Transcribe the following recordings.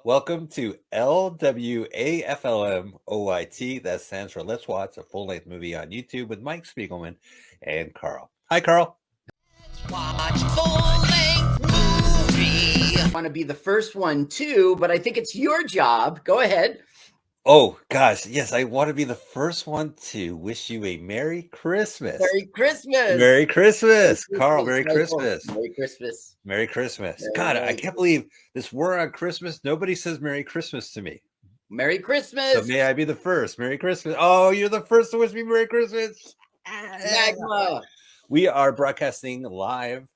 Welcome to LWAFLMOYT. That stands for Let's Watch a Full-Length Movie on YouTube with Mike Spiegelman and Carl. Hi, Carl. Watch full-length movie. I want to be the first one too, but I think it's your job. Go ahead. Oh, gosh. Yes, I want to be the first one to wish you a Merry Christmas. Merry Christmas. Merry Christmas. Carl, Merry Michael. Christmas. Merry Christmas. Merry Christmas. Merry God, I Merry can't believe this war on Christmas. Nobody says Merry Christmas to me. Merry Christmas. So may I be the first. Merry Christmas. Oh, you're the first to wish me Merry Christmas. Magma. We are broadcasting live,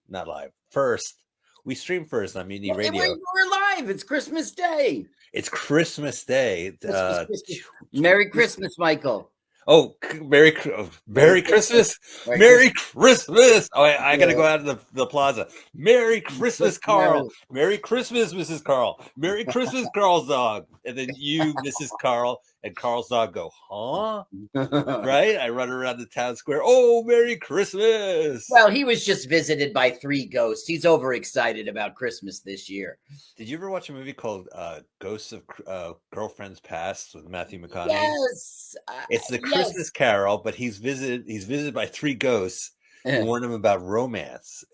not live, first. We stream first on Mutiny Radio. We're live. It's Christmas Day. It's Christmas Day. Merry Christmas, Michael. Oh, Merry Christmas. Merry Christmas. Oh, I got to go out of the plaza. Merry Christmas, Carl. Merry Christmas, Mrs. Carl. Merry Christmas, Carl's dog. And then you, Mrs. Carl, and Carl's dog go, huh? Right? I run around the town square. Oh, Merry Christmas. Well, he was just visited by 3 ghosts. He's overexcited about Christmas this year. Did you ever watch a movie called Ghosts of Girlfriends Past with Matthew McConaughey? Yes. It's the Christmas Carol, but he's visited by 3 ghosts who warn him about romance.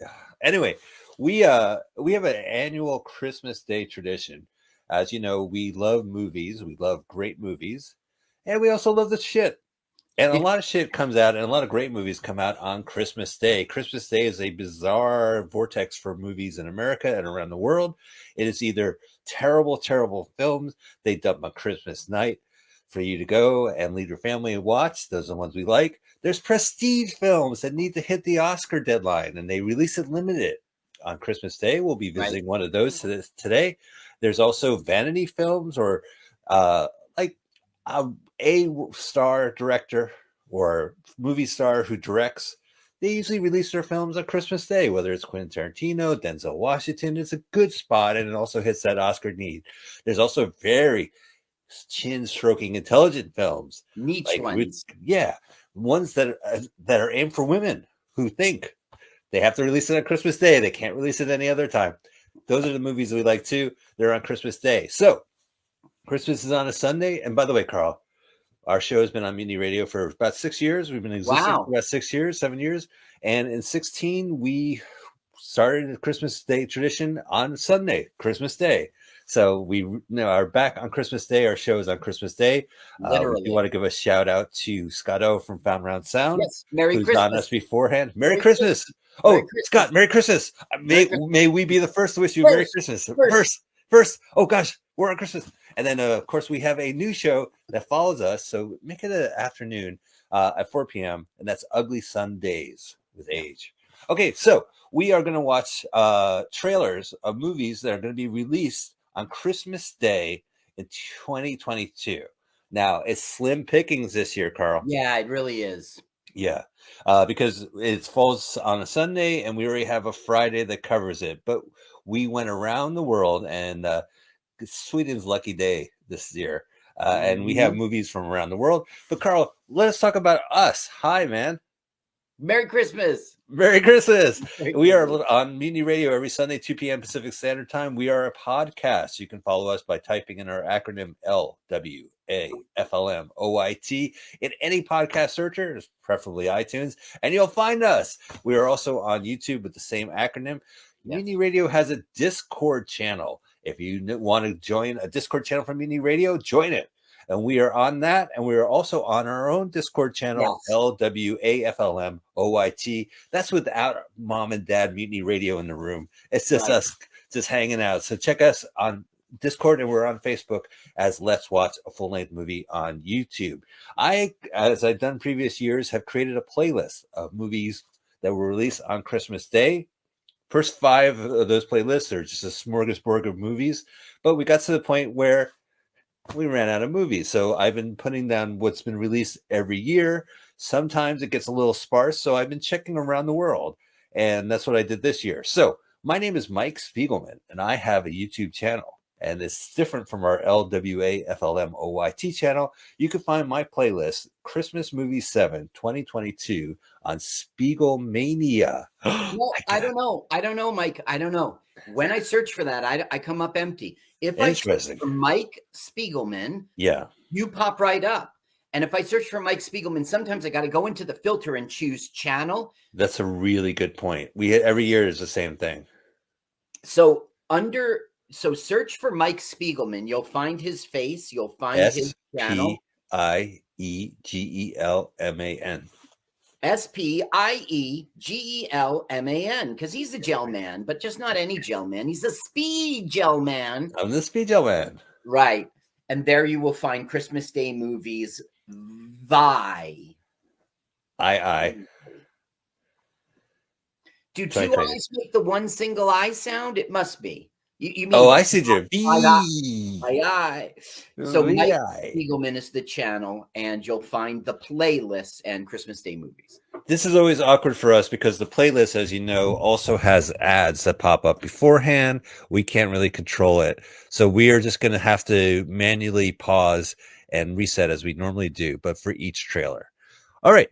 Anyway, we have an annual Christmas Day tradition. As you know, we love movies. We love great movies. And we also love the shit. And a lot of shit comes out, and a lot of great movies come out on Christmas Day. Christmas Day is a bizarre vortex for movies in America and around the world. It is either terrible, terrible films they dump on Christmas night for you to go and lead your family and watch. Those are the ones we like. There's prestige films that need to hit the Oscar deadline, and they release it limited on Christmas Day. We'll be visiting one of those today. There's also vanity films or like a star director or movie star who directs. They usually release their films on Christmas Day, whether it's Quentin Tarantino, Denzel Washington. It's a good spot, and it also hits that Oscar need. There's also very chin-stroking, intelligent films. Niche ones. Yeah, ones that are aimed for women who think they have to release it on Christmas Day. They can't release it any other time. Those are the movies that we like too. They're on Christmas Day. So Christmas is on a Sunday. And by the way, Carl, our show has been on Mutiny Radio for about 6 years. We've been existing for about 6 years, 7 years. And in 2016, we started a Christmas Day tradition on Sunday, Christmas Day. So we are back on Christmas Day. Our show is on Christmas Day. We want to give a shout out to Scotto from Found Round Sound. Yes, Merry who's Christmas. on us beforehand. Merry Christmas. Oh, Scott, Merry Christmas. May we be the first to wish you Merry Christmas. First. Oh, gosh, we're on Christmas. And then, of course, we have a new show that follows us. So make it an afternoon at 4 p.m. And that's Ugly Sundays with Age. Okay, so we are going to watch trailers of movies that are going to be released on Christmas Day in 2022. Now, it's slim pickings this year, Carl. Yeah, it really is. Yeah, because it falls on a Sunday, and we already have a Friday that covers it. But we went around the world, and it's Sweden's lucky day this year. And we have movies from around the world. But, Carl, let us talk about us. Hi, man. Merry Christmas. Merry Christmas. We are on Mutiny Radio every Sunday, 2 p.m. Pacific Standard Time. We are a podcast. You can follow us by typing in our acronym LWAFLMOYT in any podcast searcher, preferably iTunes, and you'll find us. We are also on YouTube with the same acronym. Yes. Mutiny Radio has a Discord channel. If you want to join a Discord channel from Mutiny Radio, join it. And we are on that, and we are also on our own Discord channel, LWAFLMOYT. That's without Mom and Dad Mutiny Radio in the room. It's just us just hanging out. So check us on Discord, and we're on Facebook as Let's Watch a Full-Length Movie on YouTube. I, as I've done previous years, have created a playlist of movies that were released on Christmas Day. First 5 of those playlists are just a smorgasbord of movies, but we got to the point where we ran out of movies. So I've been putting down what's been released every year. Sometimes it gets a little sparse. So I've been checking around the world. And that's what I did this year. So my name is Mike Spiegelman, and I have a YouTube channel. and it's different from our LWAFLMOYT channel. You can find my playlist, Christmas Movie 7 2022, on Spiegelmania. No, I don't know. I don't know, Mike. I don't know. When I search for that, I come up empty. If I search Interesting. for Mike Spiegelman, Yeah. you pop right up. And if I search for Mike Spiegelman, sometimes I got to go into the filter and choose channel. That's a really good point. Every year is the same thing. So search for Mike Spiegelman. You'll find his face. You'll find his channel. Spiegelman. Spiegelman, because he's a gel man, but just not any gel man. He's a speed gel man. I'm the Speed Gel Man. Right. And there you will find Christmas Day movies. Aye. Do two eyes make the one single eye sound? It must be. You mean? Oh, I see, Jim. Aye. So Mike Spiegelman is the channel, and you'll find the playlist and Christmas Day movies. This is always awkward for us because the playlist, as you know, also has ads that pop up beforehand. We can't really control it. So we are just going to have to manually pause and reset as we normally do, but for each trailer. All right.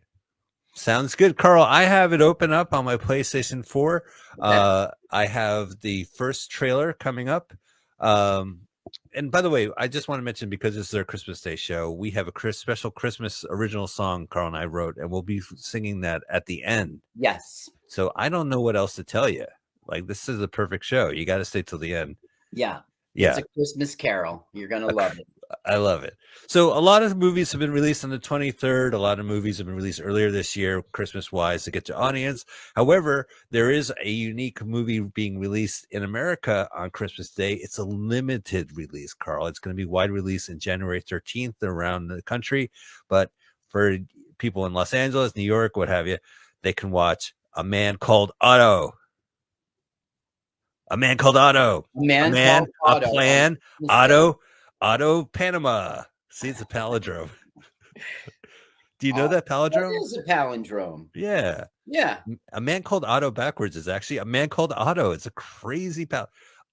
Sounds good, Carl. I have it open up on my PlayStation 4. Okay. I have the first trailer coming up. And by the way, I just want to mention, because this is our Christmas Day show, we have a special Christmas original song Carl and I wrote, and we'll be singing that at the end. Yes. So I don't know what else to tell you. Like, this is a perfect show. You got to stay till the end. Yeah. Yeah. It's a Christmas carol. You're going to love it. I love it. So a lot of movies have been released on the 23rd. A lot of movies have been released earlier this year, Christmas-wise, to get to audience. However, there is a unique movie being released in America on Christmas Day. It's a limited release, Carl. It's going to be wide release in January 13th around the country. But for people in Los Angeles, New York, what have you, they can watch A Man Called Otto. A Man Called Otto. A Man Called A Plan, Otto, Panama. See, it's a palindrome. Do you know that palindrome? It is a palindrome. Yeah. Yeah. A Man Called Otto backwards is actually A Man Called Otto. It's a crazy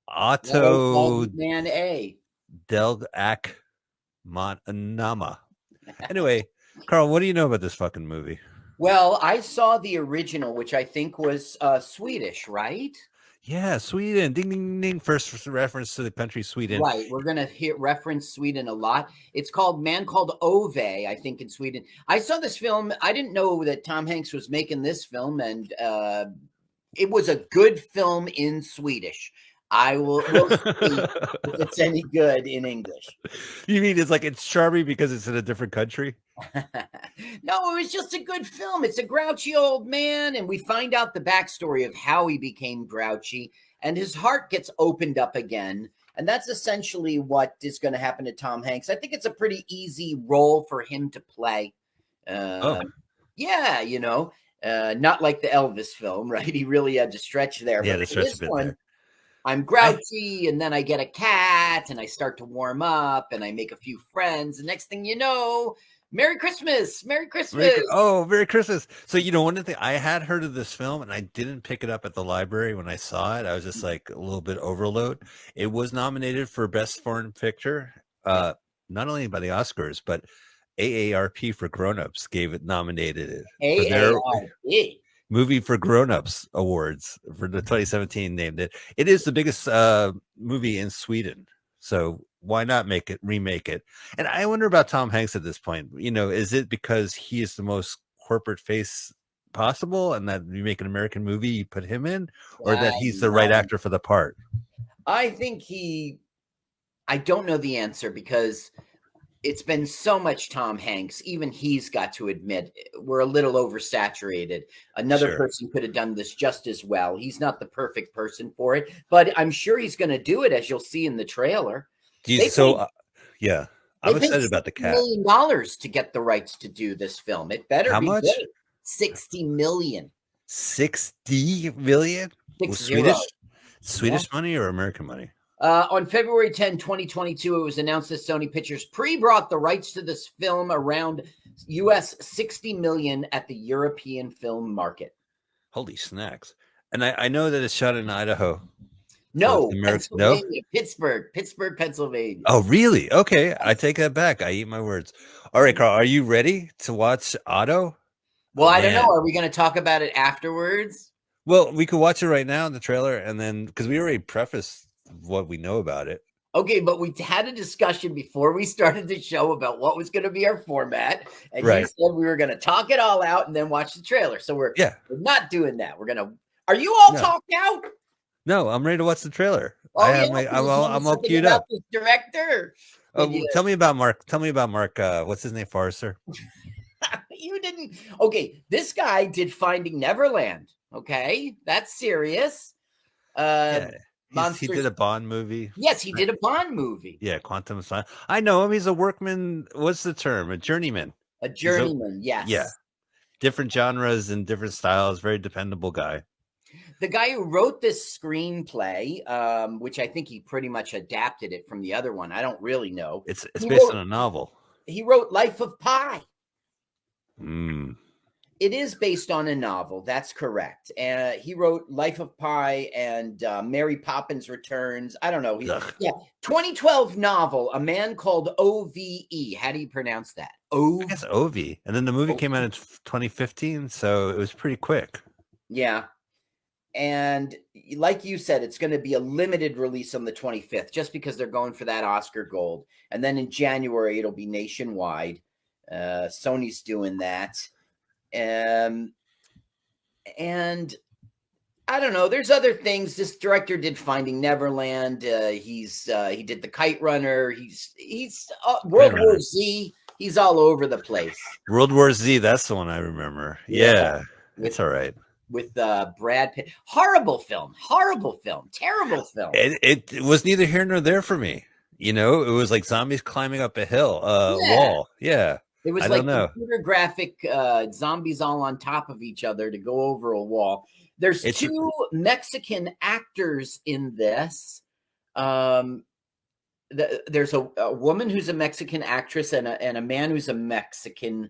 Otto Man A. Del Ac Nama. Anyway, Carl, what do you know about this fucking movie? Well, I saw the original, which I think was Swedish, right? Yeah, Sweden. Ding, ding, ding. First reference to the country Sweden. Right. We're going to reference Sweden a lot. It's called Man Called Ove, I think, in Sweden. I saw this film. I didn't know that Tom Hanks was making this film, and it was a good film in Swedish. We'll see if it's any good in English. You mean it's charming because it's in a different country? No, it was just a good film. It's a grouchy old man, and we find out the backstory of how he became grouchy, and his heart gets opened up again. And that's essentially what is going to happen to Tom Hanks. I think it's a pretty easy role for him to play. Yeah, not like the Elvis film, right? He really had to stretch there. Yeah, but this one, there. I'm grouchy, and then I get a cat, and I start to warm up, and I make a few friends. The next thing you know, Merry Christmas! Merry Christmas! Merry Christmas! So one of the things, I had heard of this film, and I didn't pick it up at the library when I saw it. I was just like a little bit overload. It was nominated for Best Foreign Picture, not only by the Oscars, but AARP for Grown-Ups gave it nominated. AARP. Movie for Grown-Ups Awards for the 2017 named it. It is the biggest movie in Sweden. So why not remake it? And I wonder about Tom Hanks at this point. Is it because he is the most corporate face possible and that you make an American movie, you put him in, or that he's the right actor for the part? I think I don't know the answer because it's been so much Tom Hanks. Even he's got to admit we're a little oversaturated. Another person could have done this just as well. He's not the perfect person for it, but I'm sure he's going to do it, as you'll see in the trailer. Yeah, I'm excited about the cat. $1 million to get the rights to do this film. It better be much? good. $60 million. 60 million? Swedish money or American money? On February 10, 2022, it was announced that Sony Pictures pre-brought the rights to this film around US $60 million at the European film market. Holy snacks. And I know that it's shot in Idaho. So it's No, American. No. Pennsylvania, Pittsburgh, Pennsylvania. Oh, really? Okay, I take that back. I eat my words. All right, Carl, are you ready to watch Otto? Well, I don't know. Man. Are we going to talk about it afterwards? Well, we could watch it right now in the trailer, and then because we already prefaced what we know about it. Okay, but we had a discussion before we started the show about what was going to be our format, and you said we were going to talk it all out and then watch the trailer. So we're not doing that. We're going to. Are you all talked out? No, I'm ready to watch the trailer. Oh, I have I'm all queued up. This director. Tell me about Mark. Tell me about Mark. What's his name? Forrester. You didn't. Okay, this guy did Finding Neverland. Okay, that's serious. He did a Bond movie. Yes, he did a Bond movie. Yeah, Quantum of Science. I know him. He's a workman. What's the term? A journeyman. A journeyman, yes. Yeah. Different genres and different styles. Very dependable guy. The guy who wrote this screenplay, which I think he pretty much adapted it from the other one. I don't really know. It's based on a novel. He wrote Life of Pi. It is based on a novel. That's correct. He wrote Life of Pi and Mary Poppins Returns. I don't know. 2012 novel, A Man Called O-V-E. How do you pronounce that? I guess O-V. And then the movie came out in 2015, so it was pretty quick. Yeah. And like you said, it's going to be a limited release on the 25th, just because they're going for that Oscar gold. And then in January, it'll be nationwide. Sony's doing that. And I don't know. There's other things. This director did Finding Neverland. He did The Kite Runner. He's World War Z. He's all over the place. World War Z. That's the one I remember. Yeah, it's all right. With Brad Pitt. Horrible film. Terrible film. It was neither here nor there for me. You know, it was like zombies climbing up a hill, wall. Yeah. It was like computer graphic zombies all on top of each other to go over a wall. There's two Mexican actors in this. There's a woman who's a Mexican actress and a man who's a Mexican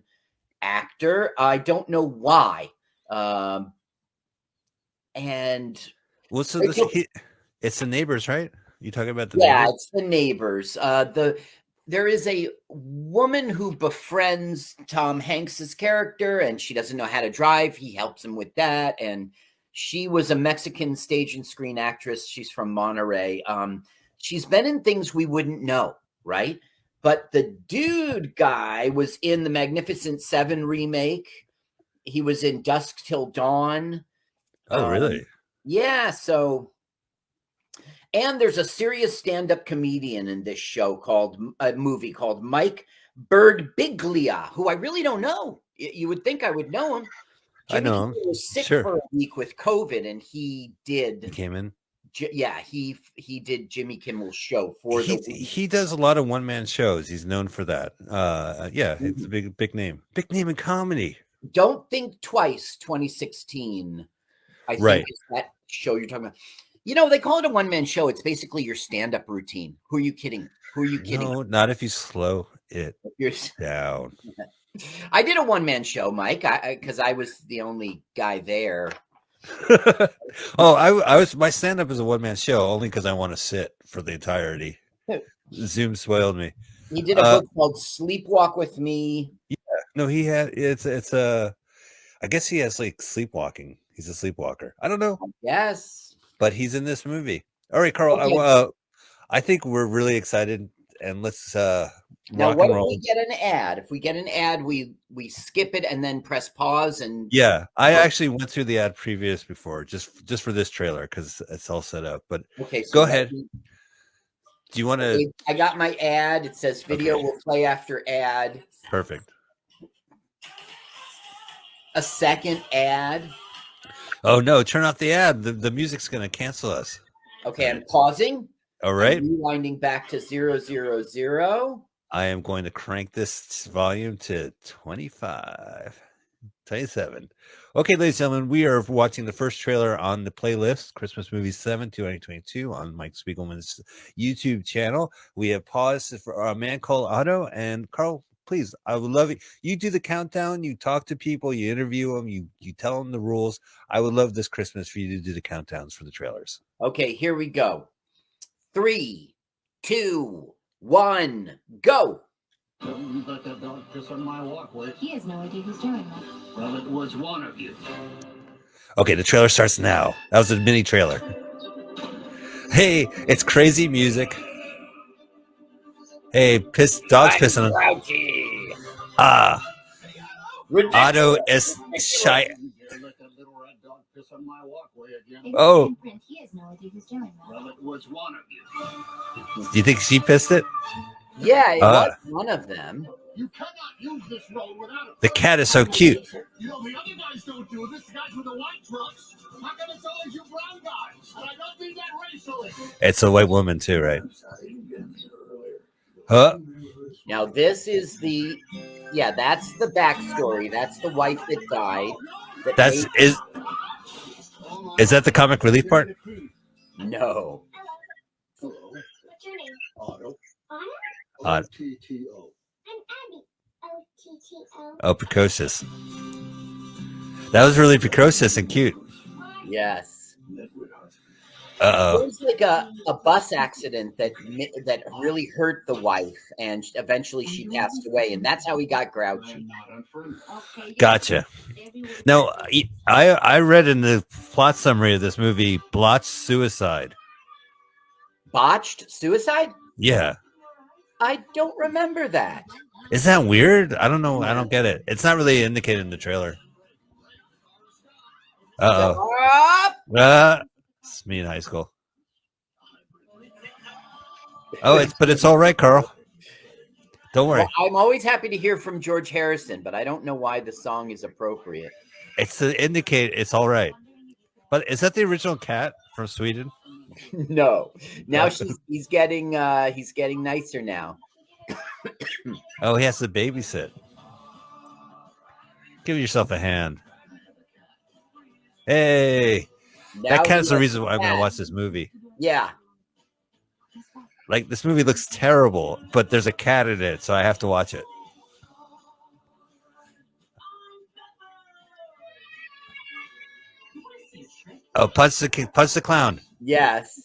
actor. I don't know why. And it's the Neighbors, right? You talking about the Neighbors? Yeah, it's the Neighbors. There is a woman who befriends Tom Hanks's character, and she doesn't know how to drive. He helps him with that. And she was a Mexican stage and screen actress. She's from Monterey. She's been in things we wouldn't know, right? But the dude guy was in the Magnificent Seven remake. He was in Dusk Till Dawn. Oh, really? Yeah, so... And there's a serious stand-up comedian in this movie called Mike Birbiglia, who I really don't know. You would think I would know him. I know him. He was sick for a week with COVID, and he did. He came in. Yeah, he did Jimmy Kimmel's show for the week. He does a lot of one-man shows. He's known for that. Yeah, it's a big name. Big name in comedy. Don't Think Twice, 2016. I think is that show you're talking about. You know, they call it a one-man show. It's basically your stand-up routine. Who are you kidding? No, not if you slow it down. I did a one-man show, Mike, because I was the only guy there. I was. My stand-up is a one-man show only because I want to sit for the entirety. Zoom spoiled me. He did a book called Sleepwalk with Me. Yeah, no, he had. It's a. I guess he has like sleepwalking. He's a sleepwalker. I don't know. Yes. But he's in this movie. All right, Carl. Okay. I think we're really excited, and let's now. What if we get an ad? If we get an ad, we skip it and then press pause. And I actually went through the ad previous before, just for this trailer because it's all set up. But okay, so go ahead. Do you want to? Okay, I got my ad. It says video will play after ad. Perfect. A second ad. Oh no! Turn off the ad. The music's going to cancel us. Okay, I'm pausing. All right. I'm rewinding back to 000. I am going to crank this volume to 25, 27. Okay, ladies and gentlemen, we are watching the first trailer on the playlist, Christmas Movie 7 2022 on Mike Spiegelman's YouTube channel. We have paused for A Man Called Otto, and Carl, please, I would love it. You do the countdown. You talk to people. You interview them. You tell them the rules. I would love this Christmas for you to do the countdowns for the trailers. Okay, here we go. 3, 2, 1, go. Don't let that dog piss on my walkway. He has no idea who's doing that. Well, it was one of you. Okay, the trailer starts now. That was a mini trailer. Hey, it's crazy music. Hey, dogs pissing on. Ah, Otto is shy. Let that little red dog piss on my walkway again. If Oh. he's Prince, he has no idea who's doing that. Well, it was one of you. Do you think she pissed it? Yeah, it was one of them. You cannot use this road without a The cat is so cute. You know, the other guys don't do this. The guys with the white trucks. How come it's always you brown guys? And I don't mean that racially. It's a white woman too, right? Huh? Now this is that's the backstory. That's the wife that died. That's is that the comic relief part? No. Hello, What's your name? Otto. Otto. O-T-T-O. I'm Abby. O-T-T-O. Oh, precocious. That was really precocious and cute. Yes. Uh It oh. was like a bus accident that really hurt the wife, and eventually she passed away, and that's how he got grouchy. I'm not unfriendly. Okay. Gotcha. Everyone's Now, I read in the plot summary of this movie, blotched suicide. Botched suicide? Yeah. I don't remember that. Is that weird? I don't know. I don't get it. It's not really indicated in the trailer. Stop! It's me in high school. Oh, it's all right, Carl. Don't worry. Well, I'm always happy to hear from George Harrison, but I don't know why the song is appropriate. It's to indicate it's all right. But is that the original cat from Sweden? No. Now he's getting nicer now. Oh, he has to babysit. Give yourself a hand. Hey, Now that cat's he the has reason a why I'm going cat. to watch this movie. Yeah. Like, this movie looks terrible, but there's a cat in it, so I have to watch it. Oh, punch the clown. Yes.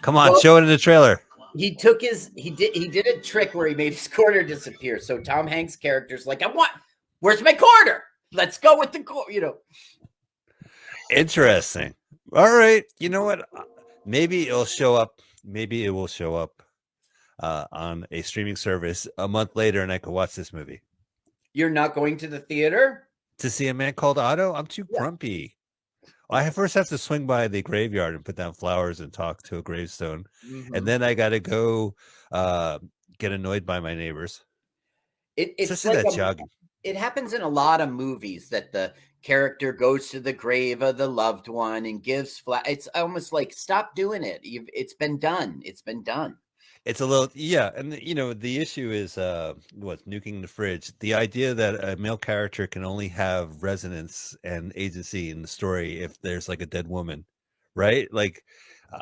Come on, Well- show it in the trailer. He did a trick where he made his quarter disappear. So Tom Hanks' character's like, where's my quarter? Let's go with the quarter, Interesting. All right. You know what? Maybe it'll show up. Maybe it will show up on a streaming service a month later, and I could watch this movie. You're not going to the theater? To see A Man Called Otto? I'm too grumpy. I first have to swing by the graveyard and put down flowers and talk to a gravestone. Mm-hmm. And then I got to go get annoyed by my neighbors. It's Especially like that jogging. it happens in a lot of movies that the character goes to the grave of the loved one and gives it's almost like, stop doing it. It's been done. It's been done. It's a little, yeah. And, the issue is nuking the fridge. The idea that a male character can only have resonance and agency in the story if there's like a dead woman, right? Like,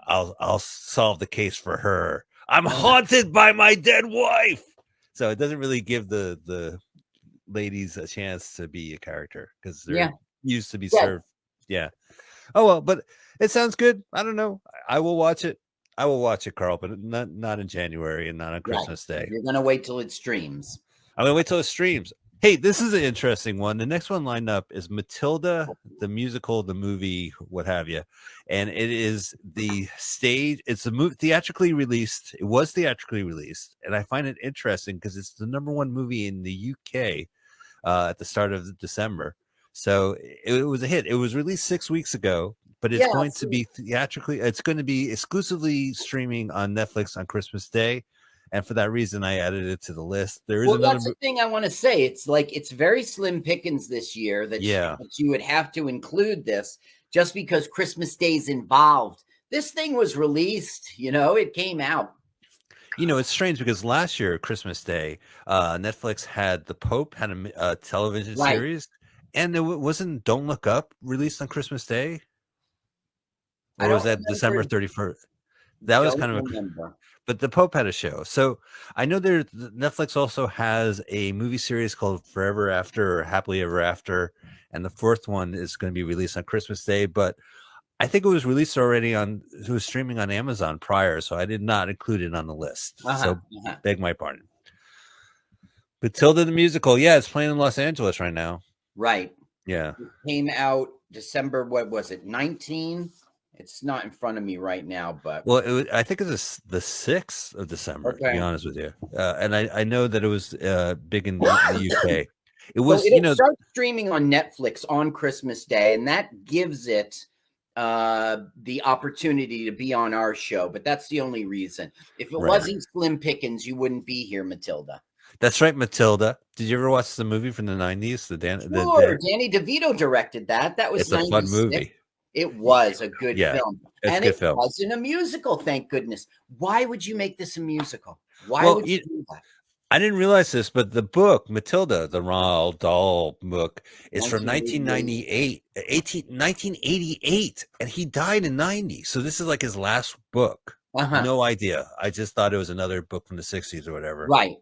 I'll solve the case for her. I'm haunted by my dead wife. So it doesn't really give the ladies a chance to be a character because they're used to be served. Yeah. Oh, well, but it sounds good. I don't know. I will watch it. I will watch it, Carl, but not in January and not on Christmas Day. You're going to wait till it streams. I'm going to wait till it streams. Hey, this is an interesting one. The next one lined up is Matilda, the musical, the movie, what have you. And it is the stage. It's a movie theatrically released. It was theatrically released. And I find it interesting because it's the #1 movie in the UK at the start of December. So it was a hit. It was released 6 weeks ago. But it's going to be theatrically, it's going to be exclusively streaming on Netflix on Christmas Day. And for that reason, I added it to the list. There is another. That's the thing I want to say. It's like, it's very slim pickings this year that you would have to include this just because Christmas Day is involved. This thing was released, it came out. It's strange because last year, Christmas Day, Netflix had The Pope had a television series. And it wasn't Don't Look Up released on Christmas Day. Or was that December 31st? That was Don't kind of a, remember. but the Pope had a show. So I know Netflix also has a movie series called Forever After or Happily Ever After, and the fourth one is going to be released on Christmas Day. But I think it was released already on, it was streaming on Amazon prior, so I did not include it on the list. So beg my pardon. Matilda the musical, yeah, it's playing in Los Angeles right now. Right. Yeah. It came out December, what was it, 19? It's not in front of me right now, but Well, I think it was the 6th of December, to be honest with you. And I know that it was big in the UK. It was, so it'll start streaming on Netflix on Christmas Day, and that gives it the opportunity to be on our show. But that's the only reason. If it wasn't Slim Pickens, you wouldn't be here, Matilda. That's right, Matilda. Did you ever watch the movie from the 90s? Danny DeVito directed that. That was it's a fun movie. It was a good film. And it wasn't a musical, thank goodness. Why would you make this a musical? Why would you do that? I didn't realize this, but the book, Matilda, the Roald Dahl book, is from 1988, and he died in 90. So this is like his last book. No idea. I just thought it was another book from the 60s or whatever. Right.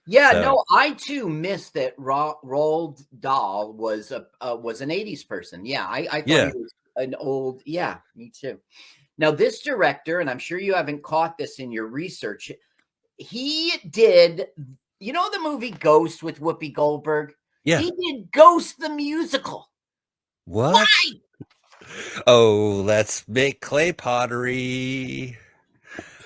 Yeah, no, I too missed that Roald Dahl was an 80s person. Yeah, I thought he was an old, me too. Now, this director, and I'm sure you haven't caught this in your research, he did, you know the movie Ghost with Whoopi Goldberg? Yeah. He did Ghost the musical. What? Why? Oh, let's make clay pottery.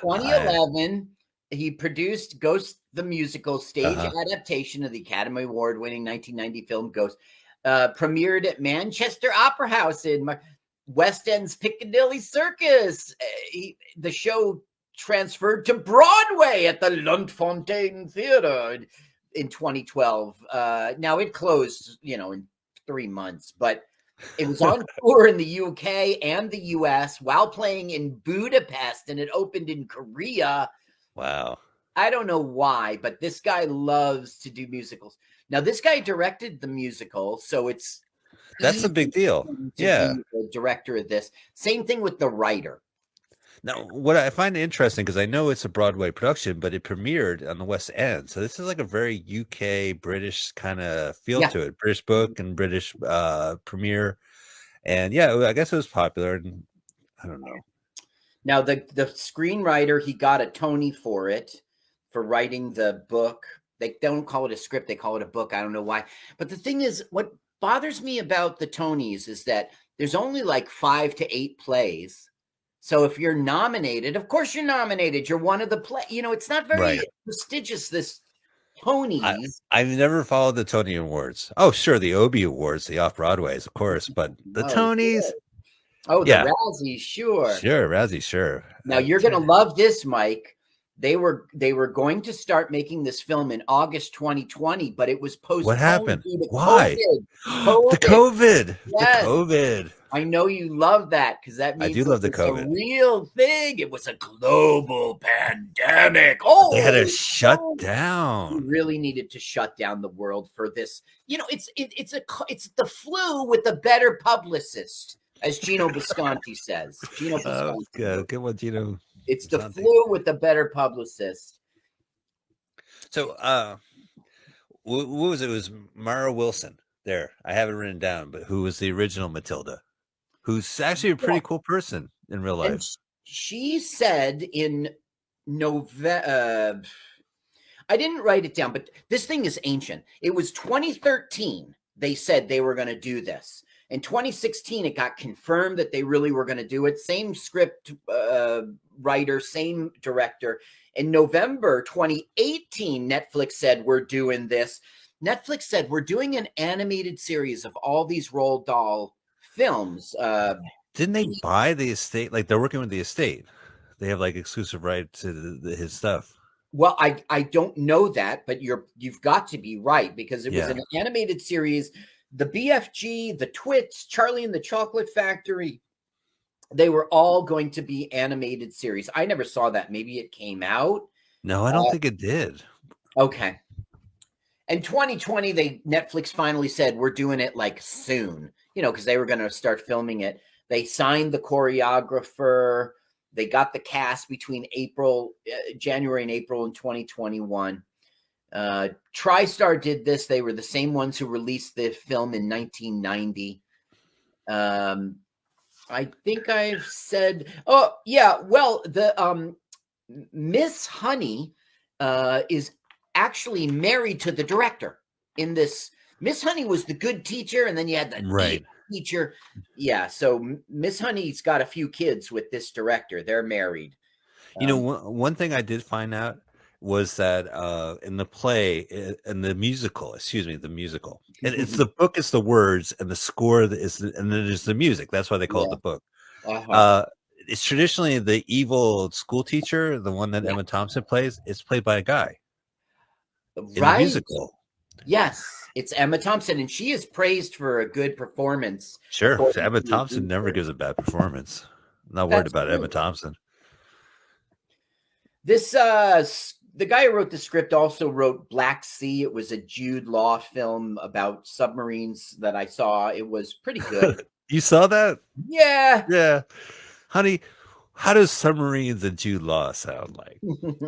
2011, he produced Ghost the musical, stage adaptation of the Academy Award-winning 1990 film Ghost. Premiered at Manchester Opera House in West End's Piccadilly Circus. The show transferred to Broadway at the Luntfontein Theater in 2012. Now it closed, in 3 months, but it was on tour in the UK and the US while playing in Budapest, and it opened in Korea. Wow. I don't know why, but this guy loves to do musicals. Now, this guy directed the musical, so that's a big deal. Yeah. Be the director of this. Same thing with the writer. Now, what I find interesting, because I know it's a Broadway production, but it premiered on the West End. So this is like a very UK, British kind of feel to it. British book and British premiere. And I guess it was popular. And I don't know. Now, the screenwriter, he got a Tony for it, for writing the book. They don't call it a script. They call it a book. I don't know why. But the thing is, what bothers me about the Tonys is that there's only like 5 to 8 plays. So if you're nominated, of course you're nominated. You're one of the play. It's not very prestigious, this Tonys. I've never followed the Tony Awards. Oh, sure. The Obie Awards, the off-Broadways, of course. But the Tonys. Good. Oh, the Razzies, sure. Sure, Razzie, sure. Now you're going to love this, Mike. They were going to start making this film in August 2020, but it was postponed. What happened? Due to Why? COVID. The COVID. Yes. The COVID. I know you love that because that means I do love the COVID. A real thing. It was a global pandemic. Oh, they had to shut down. We really needed to shut down the world for this. It's the flu with a better publicist, as Gino Bisconti says. Gino Bisconti. Good one, Gino. It's the flu with a better publicist. So, what was it? It was Mara Wilson. There, I have it written down, but who was the original Matilda? Who's actually a pretty cool person in real life. And she said in November, I didn't write it down, but this thing is ancient. It was 2013. They said they were going to do this. In 2016, it got confirmed that they really were going to do it. Same script writer, same director. In November 2018, Netflix said, we're doing this. Netflix said, we're doing an animated series of all these Roald Dahl films. Didn't they buy the estate? Like, they're working with the estate. They have like exclusive right to his stuff. Well, I don't know that, but you've got to be right, because it was an animated series. The BFG, the Twits, Charlie and the Chocolate Factory, they were all going to be animated series. I never saw that. Maybe it came out. No, I don't think it did. Okay. In 2020, Netflix finally said, we're doing it like soon, because they were going to start filming it. They signed the choreographer. They got the cast between January and April in 2021. TriStar did this. They were the same ones who released the film in 1990. I think I've said, oh yeah, well, the Miss Honey is actually married to the director in this. Miss Honey was the good teacher, and then you had the Right. teacher. Yeah, so Miss Honey's got a few kids with this director. They're married. You know, one thing I did find out was that in the play, in the musical, and it's the book is the words, and the score and then there's the music. That's why they call it the book. It's traditionally the evil school teacher, the one that Emma Thompson plays. It's played by a guy in the musical. Yes, it's Emma Thompson, and she is praised for a good performance. Sure, Emma Thompson never gives a bad performance. I'm not worried about Emma Thompson. This the guy who wrote the script also wrote Black Sea. It was a Jude Law film about submarines that I saw. It was pretty good. You saw that? Yeah. Yeah. Honey, how does submarines and Jude Law sound like?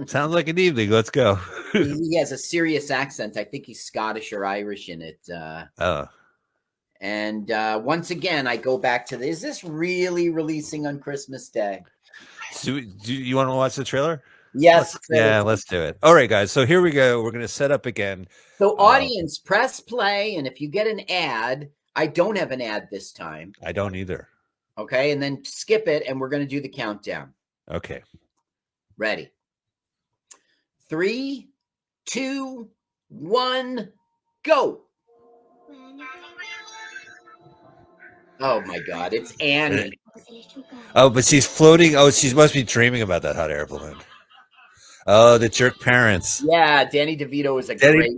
Sounds like an evening. Let's go. He has a serious accent. I think he's Scottish or Irish in it. And once again, I go back to is this really releasing on Christmas Day? Do you want to watch the trailer? Yes. Let's do it. All right, guys. So here we go. We're going to set up again. So audience, press play. And if you get an ad, I don't have an ad this time. I don't either. Okay. And then skip it. And we're going to do the countdown. Okay. Ready. 3, 2, 1, go. Oh my God. It's Annie. Oh, but she's floating. Oh, she must be dreaming about that hot air balloon. Oh, the jerk parents. Yeah, Danny DeVito is a great.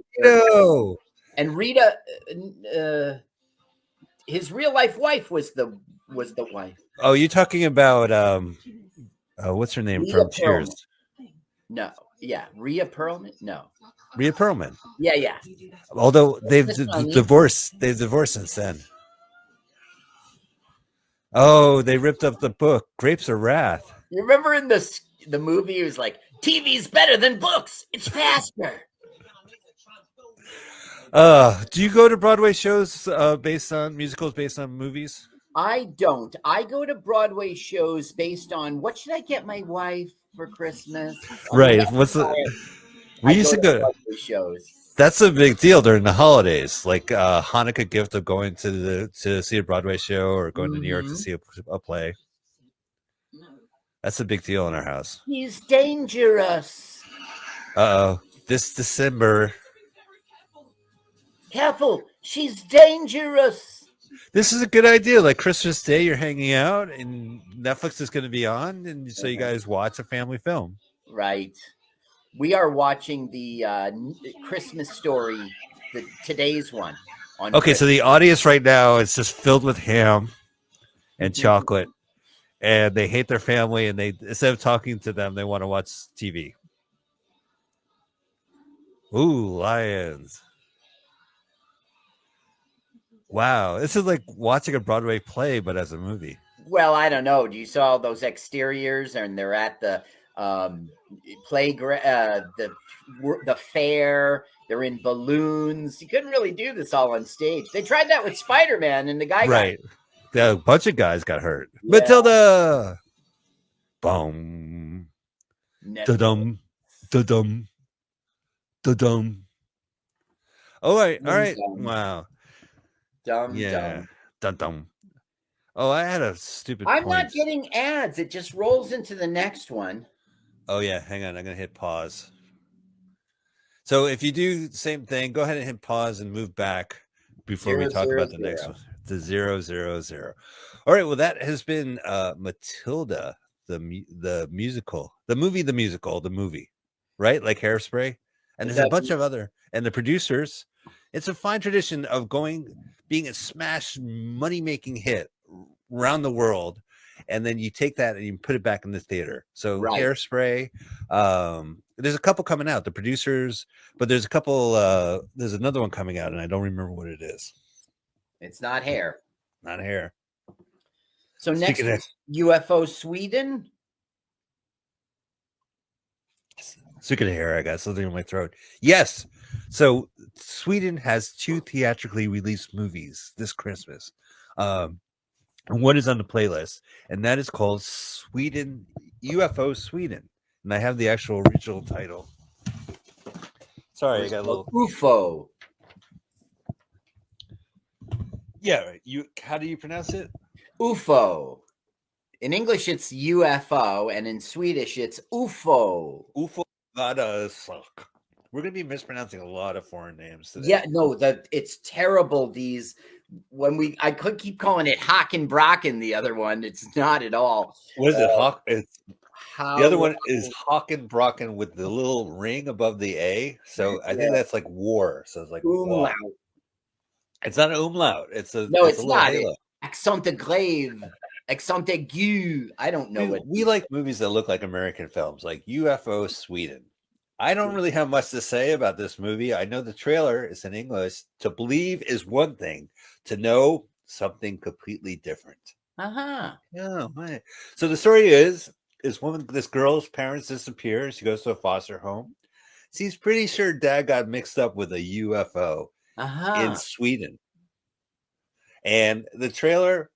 And Rita, his real life wife was the wife. Oh, you're talking about what's her name from Cheers? No, yeah, Rhea Perlman. No, Rhea Perlman. Yeah. Although they've divorced since then. Oh, they ripped up the book, Grapes of Wrath. You remember in the movie, it was like, TV's better than books. It's faster. Do you go to Broadway shows based on musicals based on movies? I don't. I go to Broadway shows based on what should I get my wife for Christmas? Right. We used to go to Broadway shows. That's a big deal during the holidays, like Hanukkah gift of going to see a Broadway show or going to New York to see a play. That's a big deal in our house. He's dangerous. This December. Careful, she's dangerous. This is a good idea. Like Christmas Day, you're hanging out, and Netflix is going to be on, and so you guys watch a family film. Right. We are watching the Christmas Story, today's one. So the audience right now is just filled with ham and chocolate. And they hate their family, and they instead of talking to them, they want to watch TV. Ooh, lions! Wow, this is like watching a Broadway play, but as a movie. Well, I don't know. Do you saw those exteriors, and they're at the playground, the fair? They're in balloons. You couldn't really do this all on stage. They tried that with Spider-Man, and the guy got a bunch of guys got hurt. Yeah. Matilda, boom, da-dum, da-dum, da-dum. All right. Wow. Dumb. Dum. Oh, I had a stupid. I'm not getting ads. It just rolls into the next one. Oh yeah, hang on. I'm gonna hit pause. So if you do the same thing, go ahead and hit pause and move back before we talk about the next one. The 000. All right. Well, that has been Matilda, the musical, the movie, right? Like Hairspray, and there's a bunch of other, and the producers. It's a fine tradition of being a smash money-making hit around the world, and then you take that and you put it back in the theater. So Hairspray, there's a couple coming out, the producers, but there's a couple, there's another one coming out, and I don't remember what it is. It's not Hair. Not Hair. So next, UFO Sweden. Speaking of hair, I got something in my throat. Yes. So Sweden has 2 theatrically released movies this Christmas. And one is on the playlist, and that is called Sweden UFO Sweden. And I have the actual original title. Sorry, I got a little UFO. Yeah, how do you pronounce it? UFO. In English, it's UFO, and in Swedish, it's UFO. UFO gotta suck. We're gonna be mispronouncing a lot of foreign names today. Yeah, no, it's terrible. I could keep calling it Haken Brocken, the other one. It's not at all. What is it? The other one is Hawk Haken Brocken with the little ring above the A. So I think that's like war. So it's like umlaut. wow. It's not an umlaut. It's a No, it's it's a not. halo. Accent grave, accent aigu. I don't know what We like movies that look like American films, like UFO Sweden. I don't really have much to say about this movie. I know the trailer is in English. To believe is one thing. To know something completely different. Uh-huh. Oh, right. So the story is this girl's parents disappear. She goes to a foster home. She's pretty sure dad got mixed up with a UFO in Sweden. And the trailer,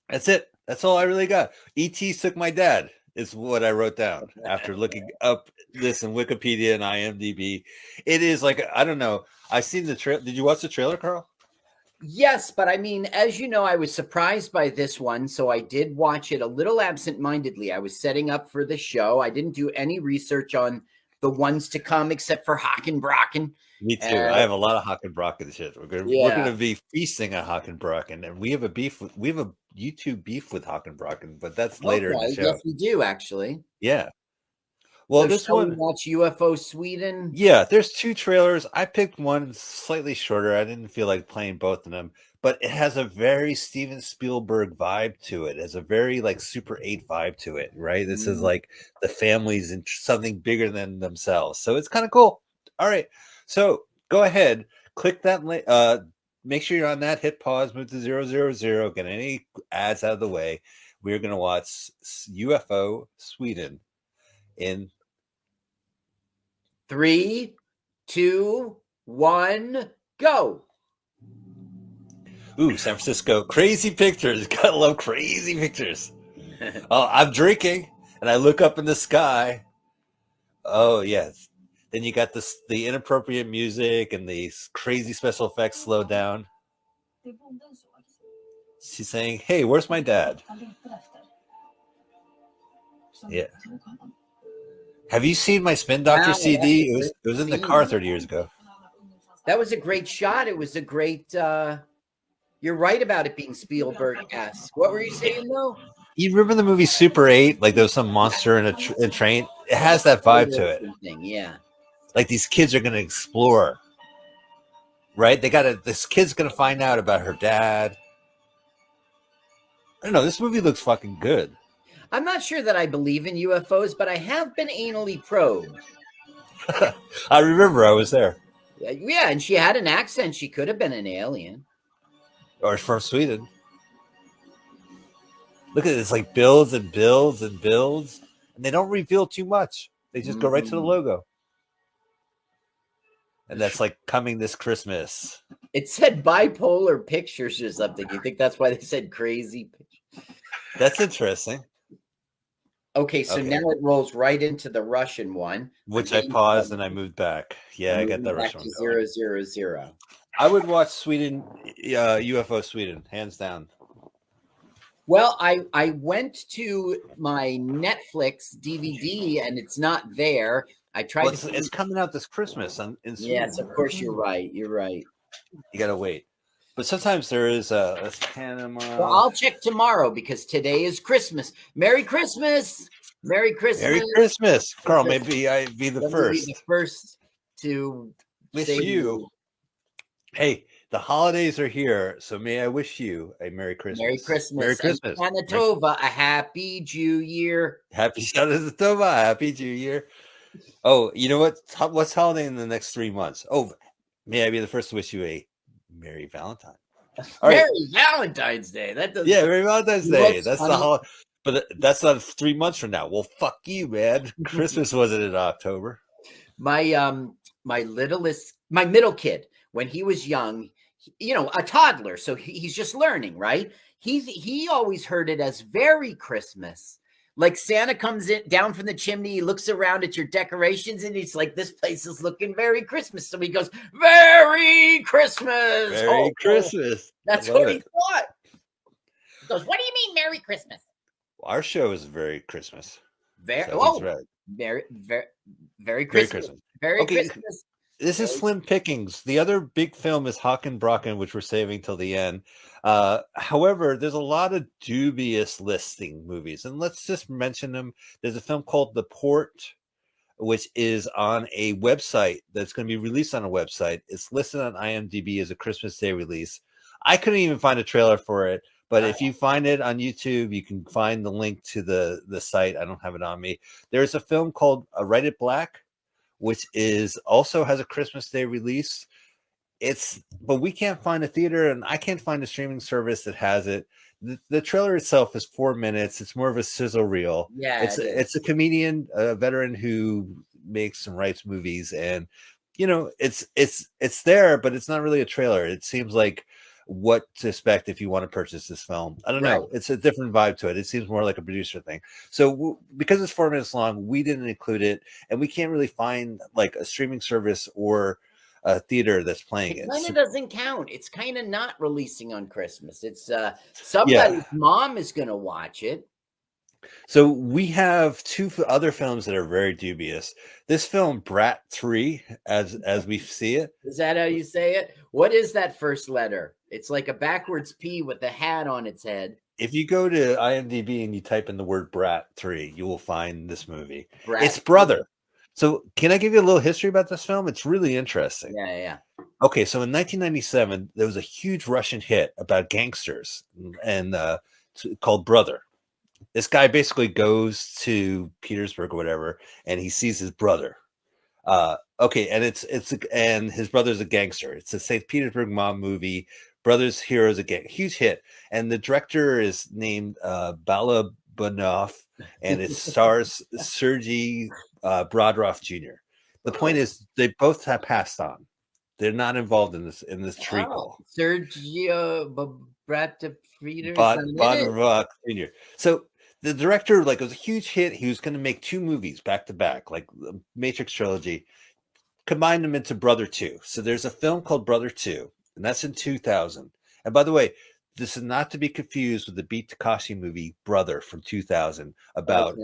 that's it. That's all I really got. E.T. took my dad is what I wrote down after looking up this in Wikipedia and IMDb. It is like, I don't know. I seen the trailer. Did you watch the trailer, Carl? Yes, but I mean, as you know, I was surprised by this one, so I did watch it a little absent-mindedly. I was setting up for the show. I didn't do any research on the ones to come except for Haken Brocken. Me too. I have a lot of Haken Brocken shit. We're gonna be feasting on Haken Brocken, and we have a YouTube beef with Haken Brocken, but that's later in the show. Yes, we do actually. Yeah. Well, so this one, watch UFO Sweden. Yeah, there's 2 trailers. I picked one slightly shorter. I didn't feel like playing both of them, but it has a very Steven Spielberg vibe to it. It has a very like Super 8 vibe to it, right? This is like the families and something bigger than themselves. So it's kind of cool. All right. So go ahead, click that link. Make sure you're on that. Hit pause. Move to 000. Get any ads out of the way. We're gonna watch UFO Sweden in 3, 2, 1, go. Ooh, San Francisco. Crazy pictures. Gotta love crazy pictures. Oh, I'm drinking and I look up in the sky. Oh, yes. Then you got the inappropriate music and these crazy special effects slow down. She's saying, hey, where's my dad? Yeah. Have you seen my Spin Doctor CD? It was in the car 30 years ago. That was a great shot. It was a great. You're right about it being Spielberg-esque. What were you saying, though? You remember the movie Super 8? Like there was some monster in a train. It has that vibe to it. Yeah. Like these kids are going to explore, right? This kid's going to find out about her dad. I don't know. This movie looks fucking good. I'm not sure that I believe in UFOs, but I have been anally probed. I remember I was there. Yeah, and she had an accent. She could have been an alien. Or from Sweden. Look at it. It's like builds and builds and builds. And they don't reveal too much. They just go right to the logo. And that's like coming this Christmas. It said bipolar pictures or something. You think that's why they said crazy pictures? That's interesting. Okay, so now it rolls right into the Russian one. Which I paused and I moved back. Yeah, I got that Russian one. 000. I would watch Sweden, UFO Sweden, hands down. Well, I went to my Netflix DVD and it's not there. I tried to. It's coming out this Christmas in Sweden. Yes, of course you're right. You're right. You gotta wait. But sometimes there is a Panama. Well, I'll check tomorrow because today is Christmas. Merry Christmas! Merry Christmas! Merry Christmas, Carl. Maybe I be the first. Be the first to wish you. Hey, the holidays are here, so may I wish you a Merry Christmas. Merry Christmas. Merry Christmas. And Manitoba, a Happy Jew Year. Happy Manitoba, Happy Jew Year. Oh, you know what? What's holiday in the next 3 months? Oh, may I be the first to wish you a Merry Valentine. All Merry Valentine's Day. That doesn't. Yeah, Merry Valentine's Day. That's funny. The holiday. But that's not 3 months from now. Well, fuck you, man. Christmas wasn't in October. my middle kid, when he was young, a toddler, so he's just learning, right? He always heard it as very Christmas. Like Santa comes in down from the chimney, he looks around at your decorations, and he's like, "This place is looking very Christmas." So he goes, "Very Christmas, Merry Christmas." That's I love what he it. thought. He goes, "What do you mean, Merry Christmas?" Our show is very Christmas. Very, So he's right. very, very, very Very Christmas. Christmas. Very Okay, Christmas. this is slim pickings. The other big film is Hawk and Brocken, which we're saving till the end. However, there's a lot of dubious listing movies, and let's just mention them. There's a film called The Port, which is on a website that's going to be released on a website. It's listed on IMDb as a Christmas Day release. I couldn't even find a trailer for it, but if you find it on YouTube, you can find the link to the site. I don't have it on me. There's a film called Write It Black, which is also has a Christmas Day release. But we can't find a theater, and I can't find a streaming service that has it. The trailer itself is 4 minutes. It's more of a sizzle reel. Yeah, it's a comedian, a veteran who makes and writes movies, and it's there, but it's not really a trailer. It seems like what to expect if you want to purchase this film. I don't know. Right. It's a different vibe to it. It seems more like a producer thing. So because it's 4 minutes long, we didn't include it, and we can't really find like a streaming service or a theater that's playing it. Kind of doesn't count. It's kind of not releasing on Christmas. It's somebody's mom is going to watch it. So we have two other films that are very dubious. This film, Brat 3, as we see it. Is that how you say it? What is that first letter? It's like a backwards P with a hat on its head. If you go to IMDb and you type in the word Brat 3, you will find this movie. Brat It's Brother. So can I give you a little history about this film? It's really interesting. Yeah. Okay, so in 1997, there was a huge Russian hit about gangsters and called Brother. This guy basically goes to Petersburg or whatever, and he sees his brother. Okay, and and his brother's a gangster. It's a St. Petersburg mob movie. Brothers Heroes, a huge hit, and the director is named Balabanov, and it stars Sergei Brodroff Jr. The point is, they both have passed on. They're not involved in this treacle. Sergio Brodroff Jr. So the director, it was a huge hit. He was going to make two movies back to back, like the Matrix trilogy. Combine them into Brother 2. So there's a film called Brother 2, and that's in 2000. And by the way, this is not to be confused with the Beat Takashi movie Brother from 2000 about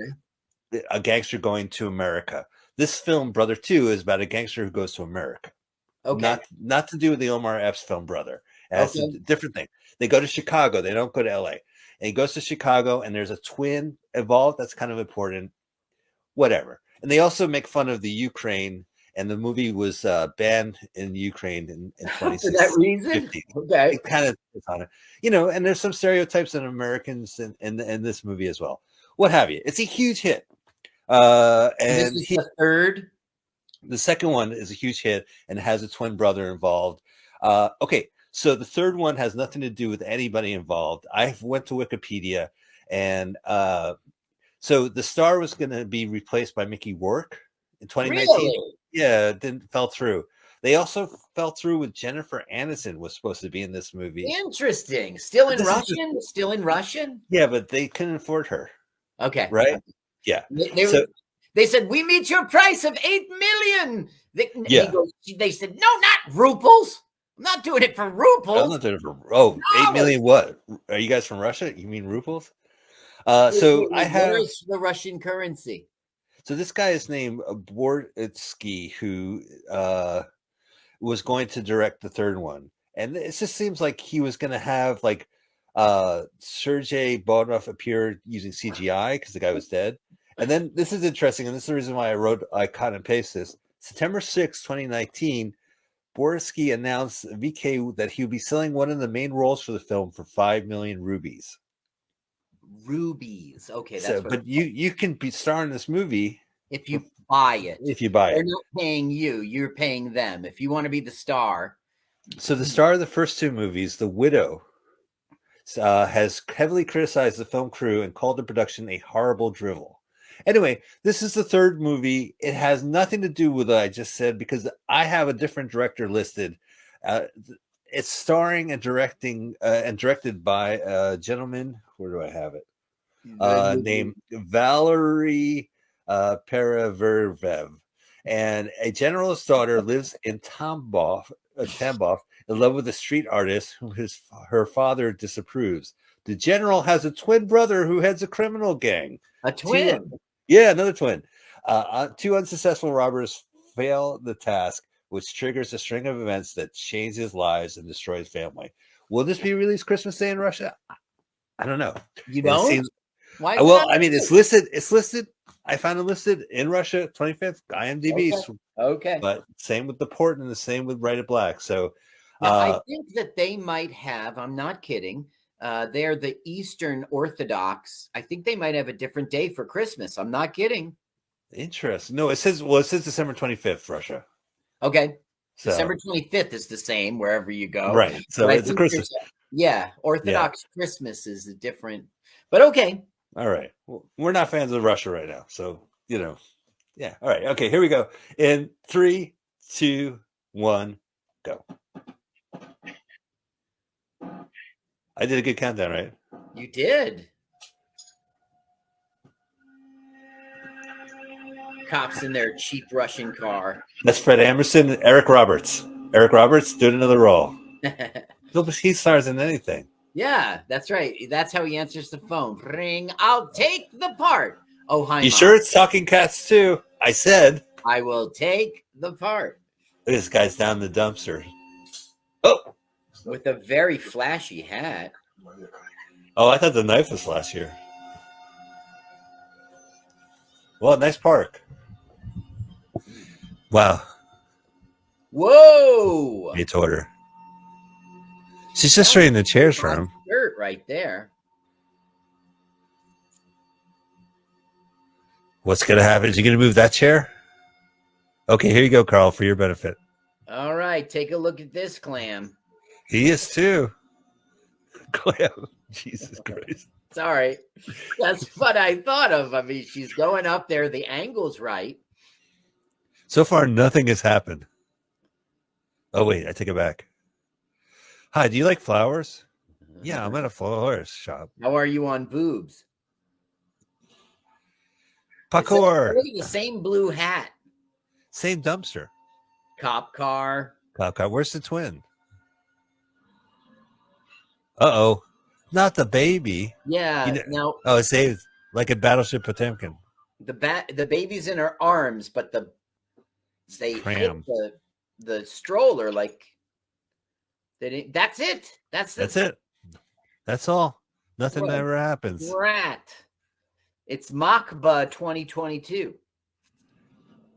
a gangster going to America. This film, Brother 2, is about a gangster who goes to America. Okay. Not to do with the Omar Epps film Brother. That's a different thing. They go to Chicago. They don't go to LA. And he goes to Chicago, and there's a twin involved. That's kind of important. Whatever. And they also make fun of the Ukraine, and the movie was banned in Ukraine in 2016. For that reason? Okay. It kind of is on it. And there's some stereotypes in Americans in this movie as well. What have you. It's a huge hit. And this is the third. The second one is a huge hit and has a twin brother involved. Okay, so the third one has nothing to do with anybody involved. I went to Wikipedia, and so the star was going to be replaced by Mickey Rourke in 2019. Really? Yeah, it fell through. They also fell through with Jennifer Aniston was supposed to be in this movie. Interesting. Still in Russian? Still in Russian? Yeah, but they couldn't afford her. Okay. Right? Yeah. They said, we meet your price of 8 million. They said, no, not ruples. I'm not doing it for ruples. I'm not doing it for 8 million what? Are you guys from Russia? You mean ruples? So I have where's the Russian currency. So this guy is named Boritsky, who was going to direct the third one. And it just seems like he was going to have Sergei Bodrov appear using CGI because the guy was dead. And then this is interesting, and this is the reason why I cut and paste this. September 6, 2019, Boritsky announced VK that he would be selling one of the main roles for the film for 5 million rubies. Rubies. Okay, that's but you can be star in this movie if you buy it. If you buy it. They're not paying you, you're paying them. If you want to be the star. So the star of the first two movies, The Widow, has heavily criticized the film crew and called the production a horrible drivel. Anyway, this is the third movie. It has nothing to do with what I just said because I have a different director listed. It's starring and directed by a gentleman. Where do I have it? Named Valery Paravervev. And a general's daughter lives in Tambov, in love with a street artist whom her father disapproves. The general has a twin brother who heads a criminal gang. A twin. Another twin. Two unsuccessful robbers fail the task, which triggers a string of events that changes lives and destroys family. Will this be released Christmas Day in Russia? I don't know. You don't? Why? Well, I mean, it's listed. It's listed. I found it listed in Russia, 25th, IMDb. Okay. But same with the port and the same with Right at Black. So now, I think that they might have, I'm not kidding. They're the Eastern Orthodox. I think they might have a different day for Christmas. I'm not kidding. Interesting. No, it says December 25th, Russia. Okay. So, December 25th is the same wherever you go. Right. So it's a Christmas. Orthodox Christmas is a different, but okay. All right. Well, we're not fans of Russia right now. So, yeah. All right. Okay. Here we go. In 3, 2, 1, go. I did a good countdown, right? You did. Cops in their cheap Russian car. That's Fred Emerson, Eric Roberts. Eric Roberts doing another role. He stars in anything. Yeah, that's right. That's how he answers the phone. Ring. I'll take the part. Oh, hi. You Mom. sure it's Talking Cats too? I said. I will take the part. Look, this guy's down the dumpster. Oh. With a very flashy hat. Oh, I thought the knife was last year. Well, nice park. Wow. Whoa. It's order. She's just straightening the chairs for him. Shirt right there. What's going to happen? Is he going to move that chair? Okay, here you go, Carl, for your benefit. All right, take a look at this clam. He is too. Clam. Jesus Christ. Sorry. That's what I thought of. I mean, she's going up there. The angle's right. So far, nothing has happened. Oh, wait, I take it back. Hi, do you like flowers? Yeah, I'm at a florist shop. How are you on boobs? Parkour. It's the same blue hat. Same dumpster. Cop car. Cop car. Where's the twin? Uh-oh. Not the baby. Yeah. No. Oh, it saved like a Battleship Potemkin. The baby's in her arms, but they Cram. hit the stroller like they didn't. That's it. That's it. That's all. Nothing ever happens. Rat. It's Machba 2022.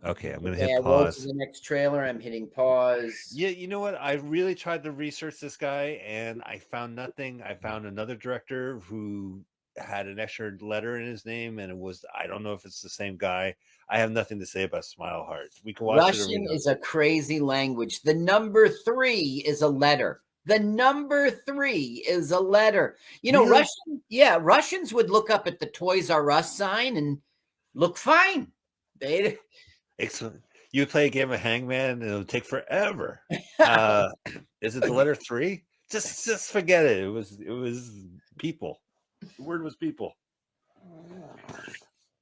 Okay, I'm gonna hit pause. To the next trailer. I'm hitting pause. Yeah, you know what? I really tried to research this guy, and I found nothing. I found another director who had an extra letter in his name, and it was, I don't know if it's the same guy. I have nothing to say about Smile Heart. We can watch Russian is a crazy language. The number 3 is a letter. The number 3 is a letter. You know, really? Russians would look up at the Toys R Us sign and look fine. Excellent. You would play a game of Hangman, and it would take forever. Is it the letter 3? Just forget it. It was people. The word was people.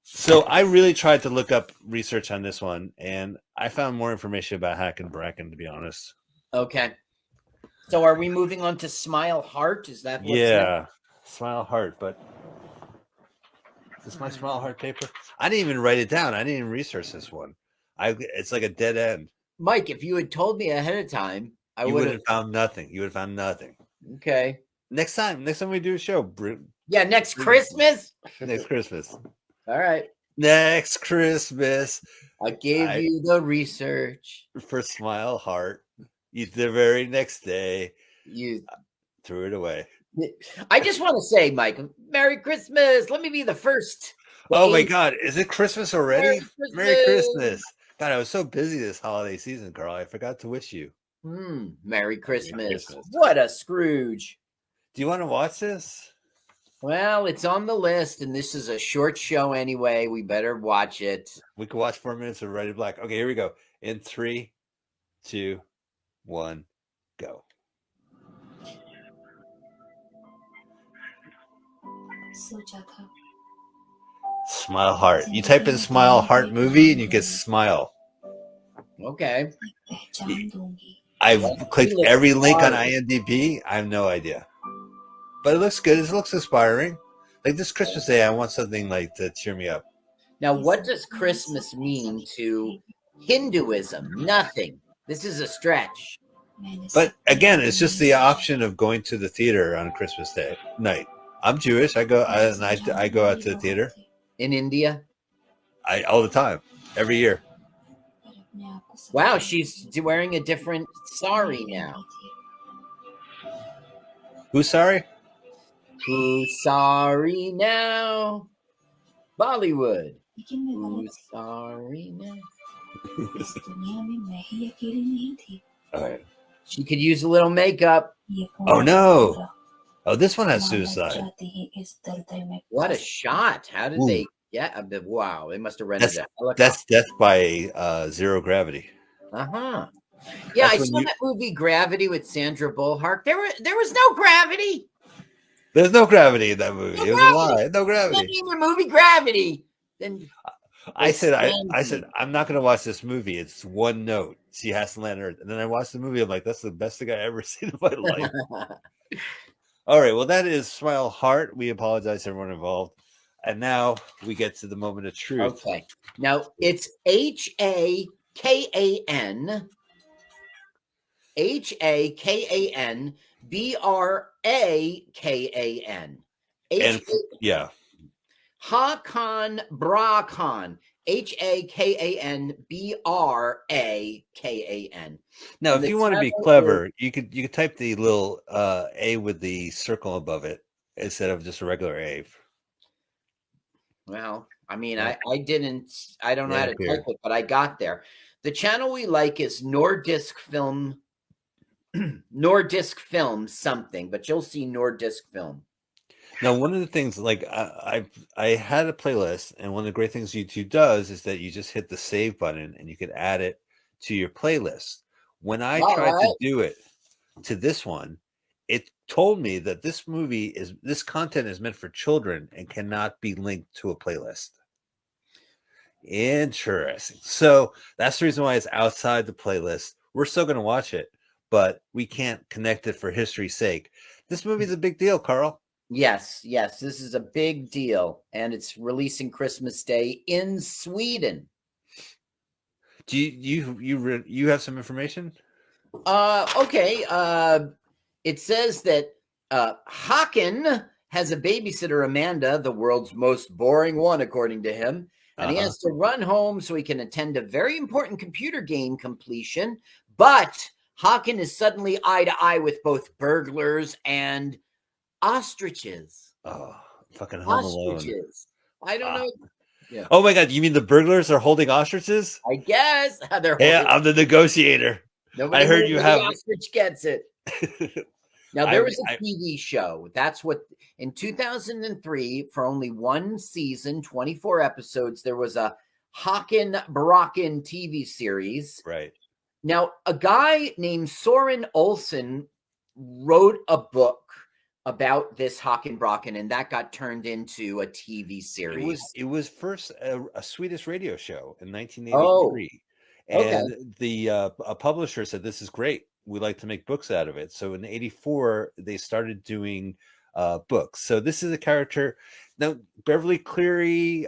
So I really tried to look up research on this one, and I found more information about Hack and Bracken, to be honest. Okay. So are we moving on to Smile Heart? Is that what's next? Smile Heart, but is this my Smile Heart paper? I didn't even write it down. I didn't even research this one. It's like a dead end. Mike, if you had told me ahead of time, I would have found nothing. You would have found nothing. Okay. Next time we do a show. Yeah, next Christmas. Next Christmas. All right. Next Christmas. I gave you the research. For Smile Heart. The very next day. You threw it away. I just want to say, Mike, Merry Christmas. Let me be the first. Oh my God. Is it Christmas already? Merry Christmas. God, I was so busy this holiday season, Carl. I forgot to wish you. Merry Christmas. What a Scrooge. Do you want to watch this? Well, it's on the list, and this is a short show anyway. We better watch it. We could watch 4 minutes of Red and Black. Okay, here we go. In 3, 2, 1, go. सोचा था Smile Heart. You type in Smile Heart movie and you get Smile. Okay. पहचान दूंगी I've Well, clicked he looks every link on hard. IMDb. I have no idea. But it looks good. It looks inspiring. Like this Christmas Day, I want something like to cheer me up. Now, what does Christmas mean to Hinduism? Nothing. This is a stretch. But again, it's just the option of going to the theater on Christmas Day night. I'm Jewish. I go out to the theater. In India? All the time, every year. Wow, she's wearing a different sari now. Who's sorry? Who's sorry now? Bollywood. लेकिन मैं गलत Who's sorry now? इस दुनिया में मैं ही अकेली नहीं थी All right. She could use a little makeup. ये Oh, कौन no. था? Oh, this one has Manav suicide. जाति ही इस दलदल में What a फंस shot. How did Ooh. they get? Wow, they must have rented That's a helicopter. that's death by zero gravity. Uh-huh. Yeah, That's I when saw you- that movie Gravity with Sandra Bullock. There was no gravity. There's no gravity in that movie. No It was gravity. a lie. No Not gravity. in the movie Gravity. Then I said Sandy. I'm not going to watch this movie. It's one note. She has to land Earth. And then I watched the movie. I'm like, that's the best thing I ever seen in my life. All right. Well, that is Smile Heart. We apologize to everyone involved. And now we get to the moment of truth. Okay. Now it's HAKAN. HAKAN BRAKAN. And yeah. Hakan Brakan. HAKAN BRAKAN. Now, And if the you want to be channel clever, you could type the little A with the circle above it instead of just a regular A. Well, I mean, Yeah. I don't know Yeah, how to here. type it, but I got there. The channel we like is Nordisk Film, Nordisk Film something, but you'll see Nordisk Film. Now, one of the things, like I had a playlist, and one of the great things YouTube does is that you just hit the save button and you can add it to your playlist. When I All tried to right. do it to this one, it told me that this content is meant for children and cannot be linked to a playlist. Interesting. So that's the reason why it's outside the playlist. We're still going to watch it, but we can't connect it for history's sake. This movie's a big deal, Carl. Yes, this is a big deal, and it's releasing Christmas Day in Sweden. Do you have some information? Okay. It says that Haken has a babysitter, Amanda, the world's most boring one, according to him. And he has to run home so he can attend a very important computer game completion. But Haken is suddenly eye to eye with both burglars and ostriches. Oh, fucking Home Alone. Ostriches. I don't know. Yeah. Oh my God, you mean the burglars are holding ostriches? I guess they're Yeah, holding- I'm the negotiator. Nobody I heard knows you where have- the ostrich gets it. Now, there was a TV show. That's what, in 2003, for only one season, 24 episodes, there was a Haken Brocken TV series. Right. Now, a guy named Soren Olsen wrote a book about this Haken Brocken, and that got turned into a TV series. It was first a Swedish radio show in 1983. Oh, okay. And the a publisher said, this is great. We like to make books out of it. So in 84, they started doing books. So this is a character. Now, Beverly Cleary,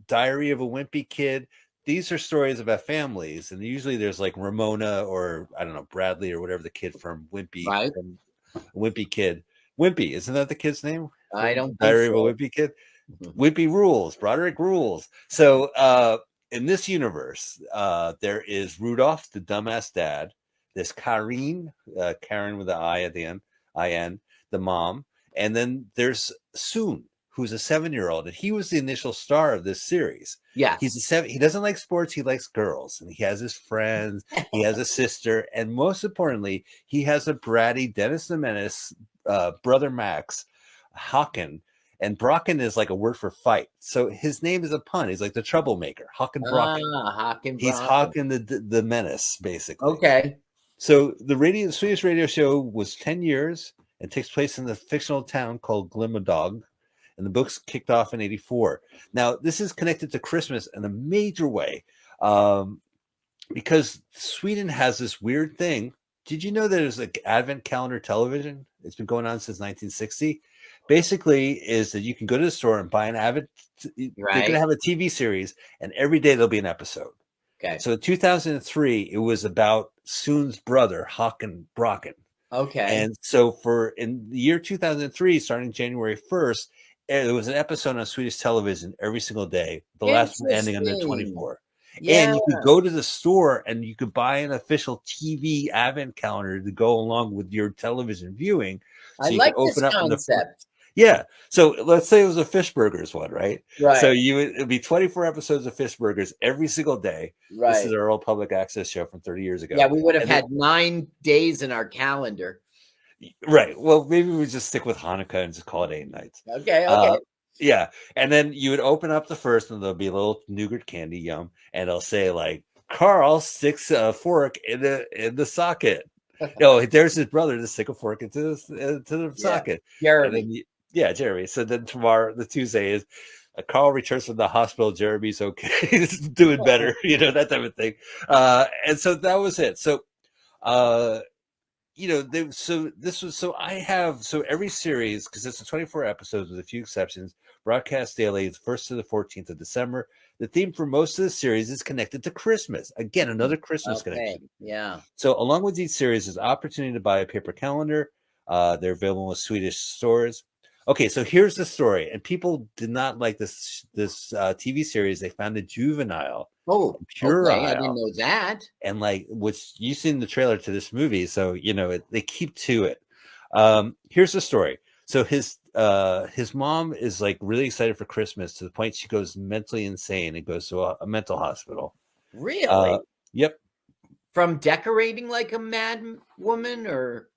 Diary of a Wimpy Kid. These are stories about families. And usually there's like Ramona or, I don't know, Bradley or whatever the kid from Wimpy. Right. From Wimpy Kid. Wimpy, isn't that the kid's name? I don't think Diary so. of a Wimpy Kid. Wimpy rules. Broderick rules. So in this universe, there is Rudolph, the dumbass dad. There's Karen with the I at the end, I-N, the mom. And then there's Soon, who's a 7-year-old. And he was the initial star of this series. Yeah. He doesn't like sports. He likes girls. And he has his friends. He has a sister. And most importantly, he has a bratty Dennis the Menace, brother Max, Haken. And Brocken is like a word for fight. So his name is a pun. He's like the troublemaker, Haken Brocken. Haken He's Brocken. Haken the menace, basically. Okay. So the Swedish radio show was 10 years and takes place in the fictional town called Glimmerdog. And the books kicked off in 84. Now, this is connected to Christmas in a major way because Sweden has this weird thing. Did you know there's like advent calendar television? It's been going on since 1960. Basically, is that you can go to the store and buy an advent. They're going to have a TV series, and every day there'll be an episode. Okay. So in 2003, it was about Soon's brother, Haken Brocken. Okay. And so in the year 2003, starting January 1st, there was an episode on Swedish television every single day. The last one ending on the 24. Yeah. And you could go to the store and you could buy an official TV advent calendar to go along with your television viewing. So I you like could open this up concept. Yeah. So let's say it was a Fish Burgers one, right? Right. So it'd be 24 episodes of Fish Burgers every single day. Right. This is our old public access show from 30 years ago. Yeah, we would have had 9 days in our calendar. Right. Well, maybe we just stick with Hanukkah and just call it 8 nights. Okay. Okay. Yeah. And then you would open up the first and there'll be a little nougat candy, yum. And it'll say like, Carl sticks a fork in the socket. There's his brother to stick a fork into the socket. Jeremy. Jeremy. So then tomorrow, the Tuesday is Carl returns from the hospital. Jeremy's okay. He's doing better, that type of thing. And so that was it. So, every series, because it's a 24 episodes with a few exceptions, broadcast daily, it's 1st to the 14th of December. The theme for most of the series is connected to Christmas. Again, another Christmas connection. Yeah. So along with each series, there's opportunity to buy a paper calendar. They're available in Swedish stores. Okay, so here's the story. And people did not like this TV series. They found it juvenile. Oh, puerile. Okay. I didn't know that. And like what's you seen the trailer to this movie, so they keep to it. Here's the story. So his mom is like really excited for Christmas to the point she goes mentally insane and goes to a mental hospital. Really? Yep. From decorating like a mad woman, or?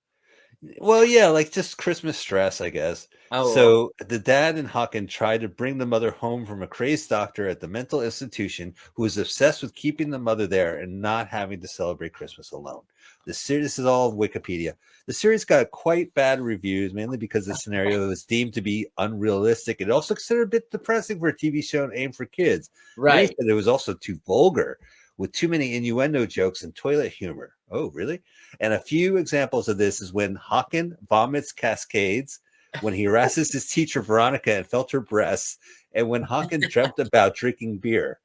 Well, yeah, like just Christmas stress, I guess. Oh. So the dad and Haken tried to bring the mother home from a crazed doctor at the mental institution who was obsessed with keeping the mother there and not having to celebrate Christmas alone. This is all Wikipedia. The series got quite bad reviews, mainly because the scenario was deemed to be unrealistic. It also considered a bit depressing for a TV show aimed for kids. Right. It was also too vulgar, with too many innuendo jokes and toilet humor. Oh, really? And a few examples of this is when Haken vomits cascades, when he harasses his teacher Veronica and felt her breasts, and when Haken dreamt about drinking beer.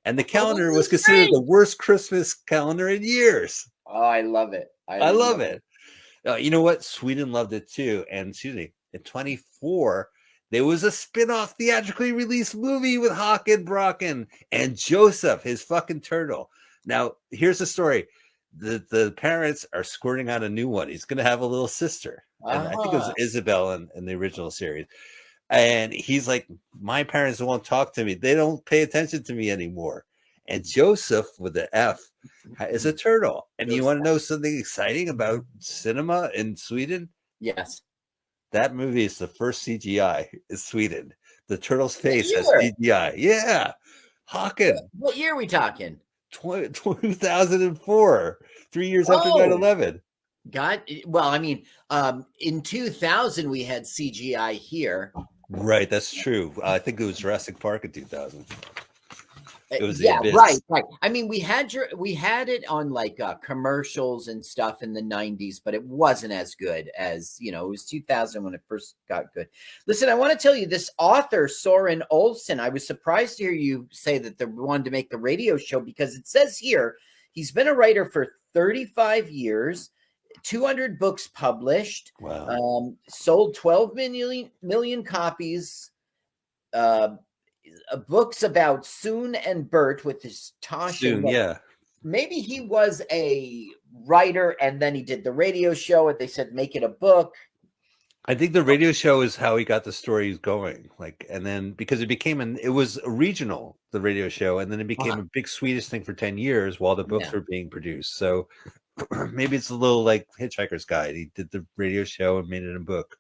And the calendar was considered the worst Christmas calendar in years. Oh, I love it. I love it. You know what? Sweden loved it too. And in 24, there was a spin-off theatrically released movie with Haken Brocken and Joseph, his fucking turtle. Now, here's the story. The parents are squirting out a new one. He's going to have a little sister. And I think it was Isabel in the original series. And he's like, my parents won't talk to me. They don't pay attention to me anymore. And Joseph, with the F, is a turtle. And you want to know something exciting about cinema in Sweden? Yes. That movie is the first CGI in Sweden. The turtle's face has CGI. Yeah. Haken. What year are we talking? 2004. 3 years after 9/11. Well, I mean, in 2000 we had CGI here. Right, that's true. I think it was Jurassic Park in 2000. It was right. I mean, we had it on like commercials and stuff in the 90s, but it wasn't as good as, it was 2000 when it first got good. Listen, I want to tell you, this author, Soren Olsen, I was surprised to hear you say that they wanted to make the radio show, because it says here he's been a writer for 35 years, 200 books published, sold 12 million copies, books about Soon and Bert with his Tasha. Soon, yeah. Maybe he was a writer and then he did the radio show and they said, make it a book. I think the radio show is how he got the stories going. And then because it was regional, the radio show, and then it became a big Swedish thing for 10 years while the books were being produced. So maybe it's a little like Hitchhiker's Guide. He did the radio show and made it a book.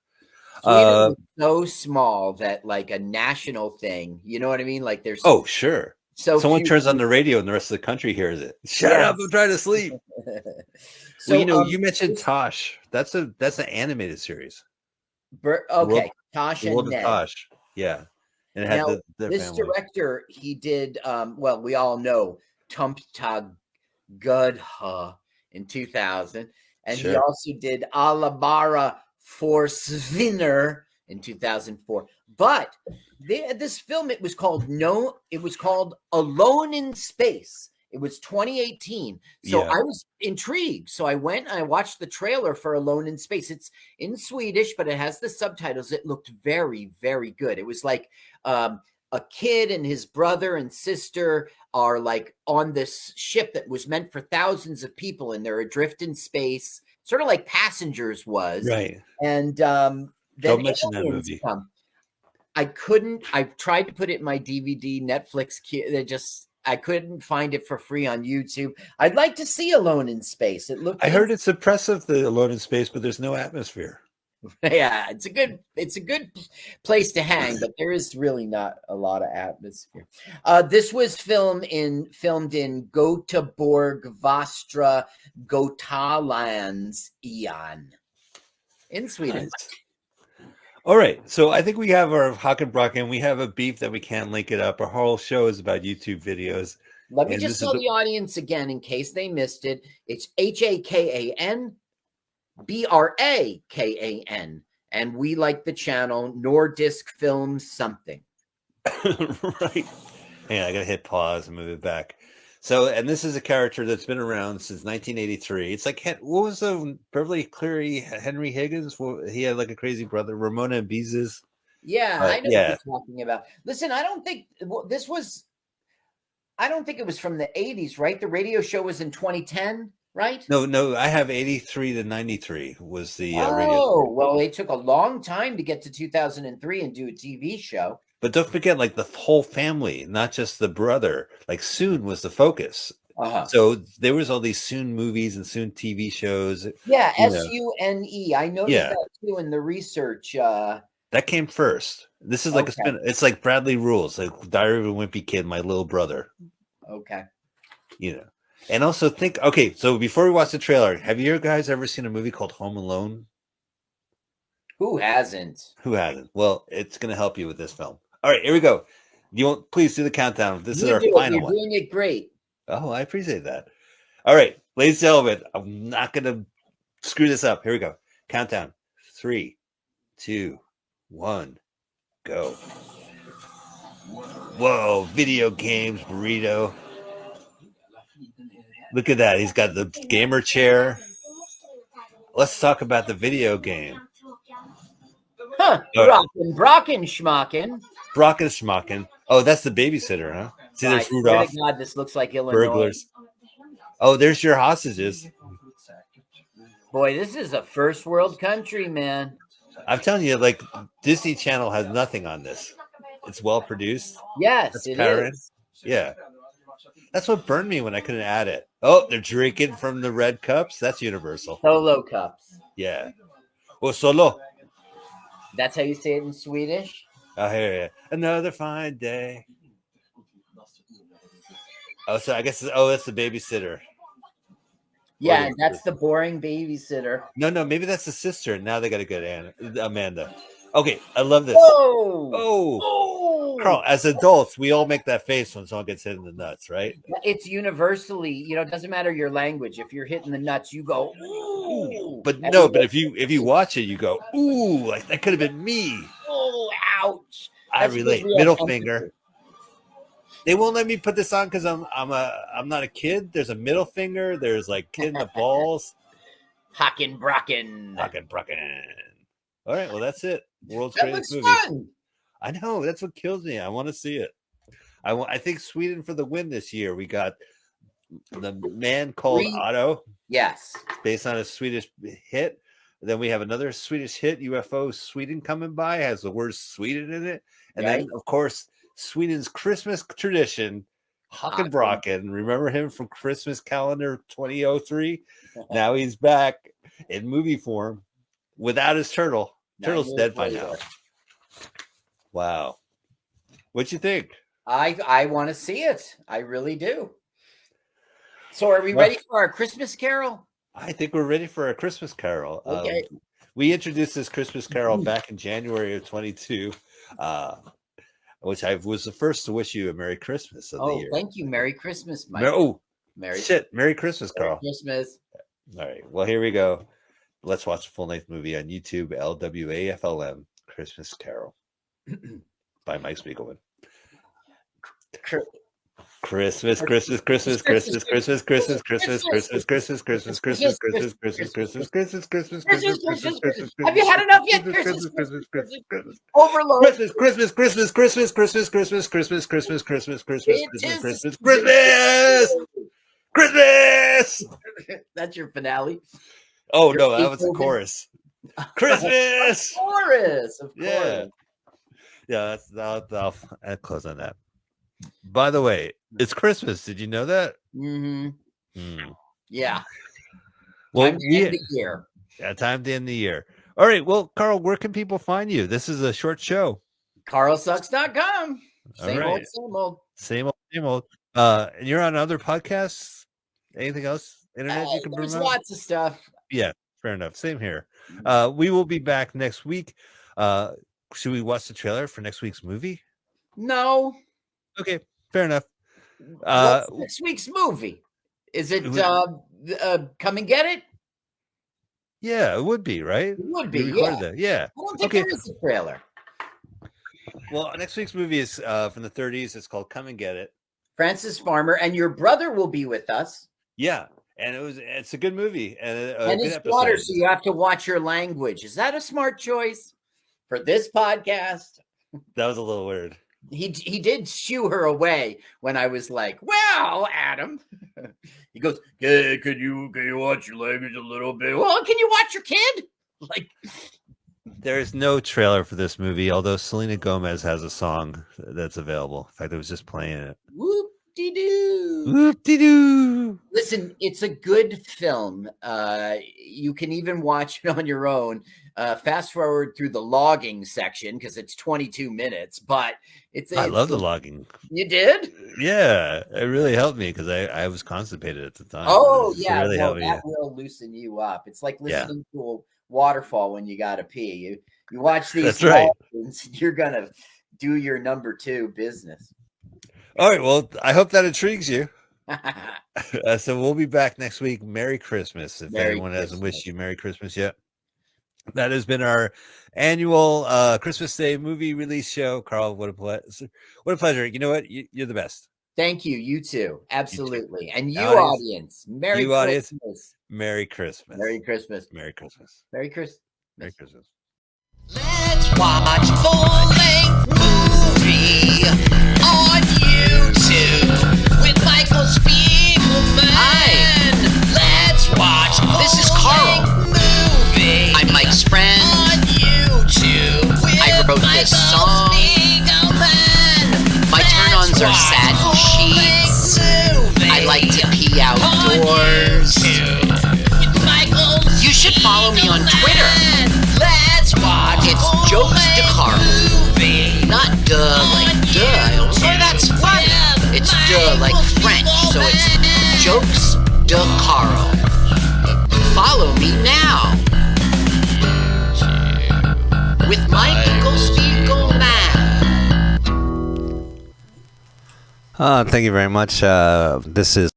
Uh, Sweden is so small that like a national thing, you know what I mean? Like there's oh, sure. so Someone few. turns on the radio and the rest of the country hears it. Shut Yes. up! I'm trying to sleep. Well, So you mentioned Tosh. That's an animated series. okay, Tosh The and World of Ned. Tosh. Yeah, and it had Now their this family. director, he did well, we all know Tumpta Gudha in 2000, and he Sure. also did Alabara Forsvinner in 2004. But this film, it was called Alone in Space. It was 2018. So Yeah. I was intrigued. So I went and I watched the trailer for Alone in Space. It's in Swedish, but it has the subtitles. It looked very, very good. It was like a kid and his brother and sister are like on this ship that was meant for thousands of people, and they're adrift in space, sort of like Passengers was. Right. And Don't then mention that aliens movie. come. I tried to put it in my DVD, Netflix. I couldn't find it for free on YouTube. I'd like to see Alone in Space. It looked. I heard it's impressive, the Alone in Space, but there's no atmosphere. Yeah, it's a good place to hang, but there is really not a lot of atmosphere. This was filmed in Göteborg, Vastra, Götalands, Ian, in Sweden. Nice. All right, so I think we have our Hakenbrocken. We have a beef that we can't link it up. Our whole show is about YouTube videos. Let me And just this is tell the- the audience again, in case they missed it. It's HAKANBRAKAN, and we like the channel Nordisk Films something. Right. Yeah, I gotta hit pause and move it back. So, and this is a character that's been around since 1983. It's like, what was the Beverly Cleary, Henry Higgins? Well, he had like a crazy brother, Ramona Beezus. Yeah, I know yeah. what you're talking about. Listen, I don't think it was from the 80s, right? The radio show was in 2010, right? No, I have 83 to 93 was the radio Oh, show. well, they took a long time to get to 2003 and do a TV show. But don't forget, like the whole family, not just the brother. Like Soon was the focus. So there was all these Soon movies and Soon TV shows. Yeah, you know. SUNE. I noticed that too in the research. That came first. This is like a spin. It's like Bradley Rules, like Diary of a Wimpy Kid, my little brother. Okay. You know, and also think. Okay, so before we watch the trailer, have you guys ever seen a movie called Home Alone? Who hasn't? Who hasn't? Well, it's going to help you with this film. All right, here we go. Please do the countdown. This is our final one. You're doing it great. Oh, I appreciate that. All right, ladies and gentlemen, I'm not going to screw this up. Here we go. Countdown. 3, 2, 1, go. Whoa, video games, burrito. Look at that. He's got the gamer chair. Let's talk about the video game. Huh. Brocken schmocken. Brocken schmocken. Oh, that's the babysitter, huh? See, there's Rudolph. God, this looks like Illinois. Burglars. Oh, there's your hostages. Boy, this is a first world country, man. I'm telling you, like Disney Channel has nothing on this. It's well produced. Yes, it is. Yeah. That's what burned me when I couldn't add it. Oh, they're drinking from the red cups. That's universal. Solo cups. Yeah. Oh, solo. That's how you say it in Swedish? I hear you. Another fine day. Oh, so I guess that's the babysitter. Yeah, and that's the boring babysitter. No, maybe that's the sister. Now they got a good Amanda. Okay, I love this. Oh, Carl, as adults, we all make that face when someone gets hit in the nuts, right? It's universally, it doesn't matter your language. If you're hitting the nuts, you go, ooh. But no, but if you watch it, you go, ooh, like that could have been me. Oh, ouch. I relate. Middle finger. They won't let me put this on because I'm not a kid. There's a middle finger. There's like kid in the balls. Hakenbraken. All right, well that's it. World's That greatest looks movie. fun. I know, that's what kills me. I want to see it. I think Sweden for the win this year. We got The Man Called Otto. Yes, based on a Swedish hit. Then we have another Swedish hit, UFO Sweden, coming by, has the word Sweden in it. And then, of course, Sweden's Christmas tradition, Hakenbrocken. Remember him from Christmas calendar 2003? Now he's back in movie form without his turtle. Turtle's 9 dead years by later. now. Wow. What'd you think? I want to see it. I really do. So are we Well- ready for our Christmas Carol? I think we're ready for a Christmas Carol. Okay. We introduced this Christmas Carol back in January of 22, which I was the first to wish you a Merry Christmas of the Oh, year. thank you. Merry Christmas, Mike. Merry Christmas, Merry Carl. Christmas. All right. Well, here we go. Let's watch a full-length movie on YouTube, LWAFLM, Christmas Carol by Mike Spiegelman. Christmas, Christmas, Christmas, Christmas, Christmas, Christmas, Christmas, Christmas, Christmas, Christmas, Christmas, Christmas, Christmas, Christmas, Christmas, Christmas, Christmas. Have you had enough yet? Christmas, overload. Christmas, Christmas, Christmas, Christmas, Christmas, Christmas, Christmas, Christmas, Christmas, Christmas, Christmas, Christmas, Christmas, Christmas. That's your finale. Oh no, that was the chorus. Christmas. Chorus, of course. Yeah, yeah. I'll close on that. By the way, it's Christmas. Did you know that? Mm-hmm. Yeah. Well, Time to end the year. Yeah, time to end the year. All right. Well, Carl, where can people find you? This is a short show. CarlSucks.com. Same All old, right. same old. Same old, same old. And you're on other podcasts? Anything else? Internet you can There's promote? lots of stuff. Yeah, fair enough. Same here. We will be back next week. Should we watch the trailer for next week's movie? No. Okay, fair enough. What's next week's movie? Is it Come and Get It? Yeah, it would be, right? It would be, We recorded yeah. that. Yeah. I don't think Okay. there is a trailer. Well, next week's movie is from the 30s. It's called Come and Get It. Francis Farmer and your brother will be with us. Yeah, and it's a good movie and a And good his episode. daughter, so you have to watch your language. Is that a smart choice for this podcast? That was a little weird. He did shoo her away when I was like, "Well, Adam," he goes, "Yeah, can you watch your language a little bit? Well, can you watch your kid?" Like, There is no trailer for this movie, although Selena Gomez has a song that's available. In fact, I was just playing it. whoop de doo. Whoop de doo. Listen, it's a good film. You can even watch it on your own. Fast forward through the logging section because it's 22 minutes, but I love the logging. You did? Yeah, it really helped me because I was constipated at the time. Oh, It yeah. really Well, helped me. that will loosen you up. It's like Yeah. listening to a waterfall when you got to pee. You watch these That's right. mountains, you're going to do your number 2 business. All right, well, I hope that intrigues you. So we'll be back next week. Merry Christmas. If Merry anyone hasn't Christmas. wished you Merry Christmas yet. That has been our annual Christmas Day movie release show. Carl, what a pleasure. What a pleasure. You know what? You're the best. Thank you. You too. Absolutely. And you, Audience. audience. Merry You, audience. Christmas. Merry Christmas. Merry Christmas. Merry Christmas. Merry Christmas. Merry Christmas. Let's watch full-length movie on YouTube with Michael Spiegelman. Hi. Let's watch This is Carl. full-length movie I'm Mike's friend. on YouTube with I wrote this Michael song. Spiegelman. My turn-ons are Let's satin watch sheets. full-length movie I like to pee on outdoors. YouTube with Michael You should follow me on Twitter. Spiegelman. Let's watch It's Jokes to Carl. movie. Not duh like duh. Or that's funny. It's duh like French, so it's Jokes de Carl. Follow me now. With Michael Spiegelman. Thank you very much. This is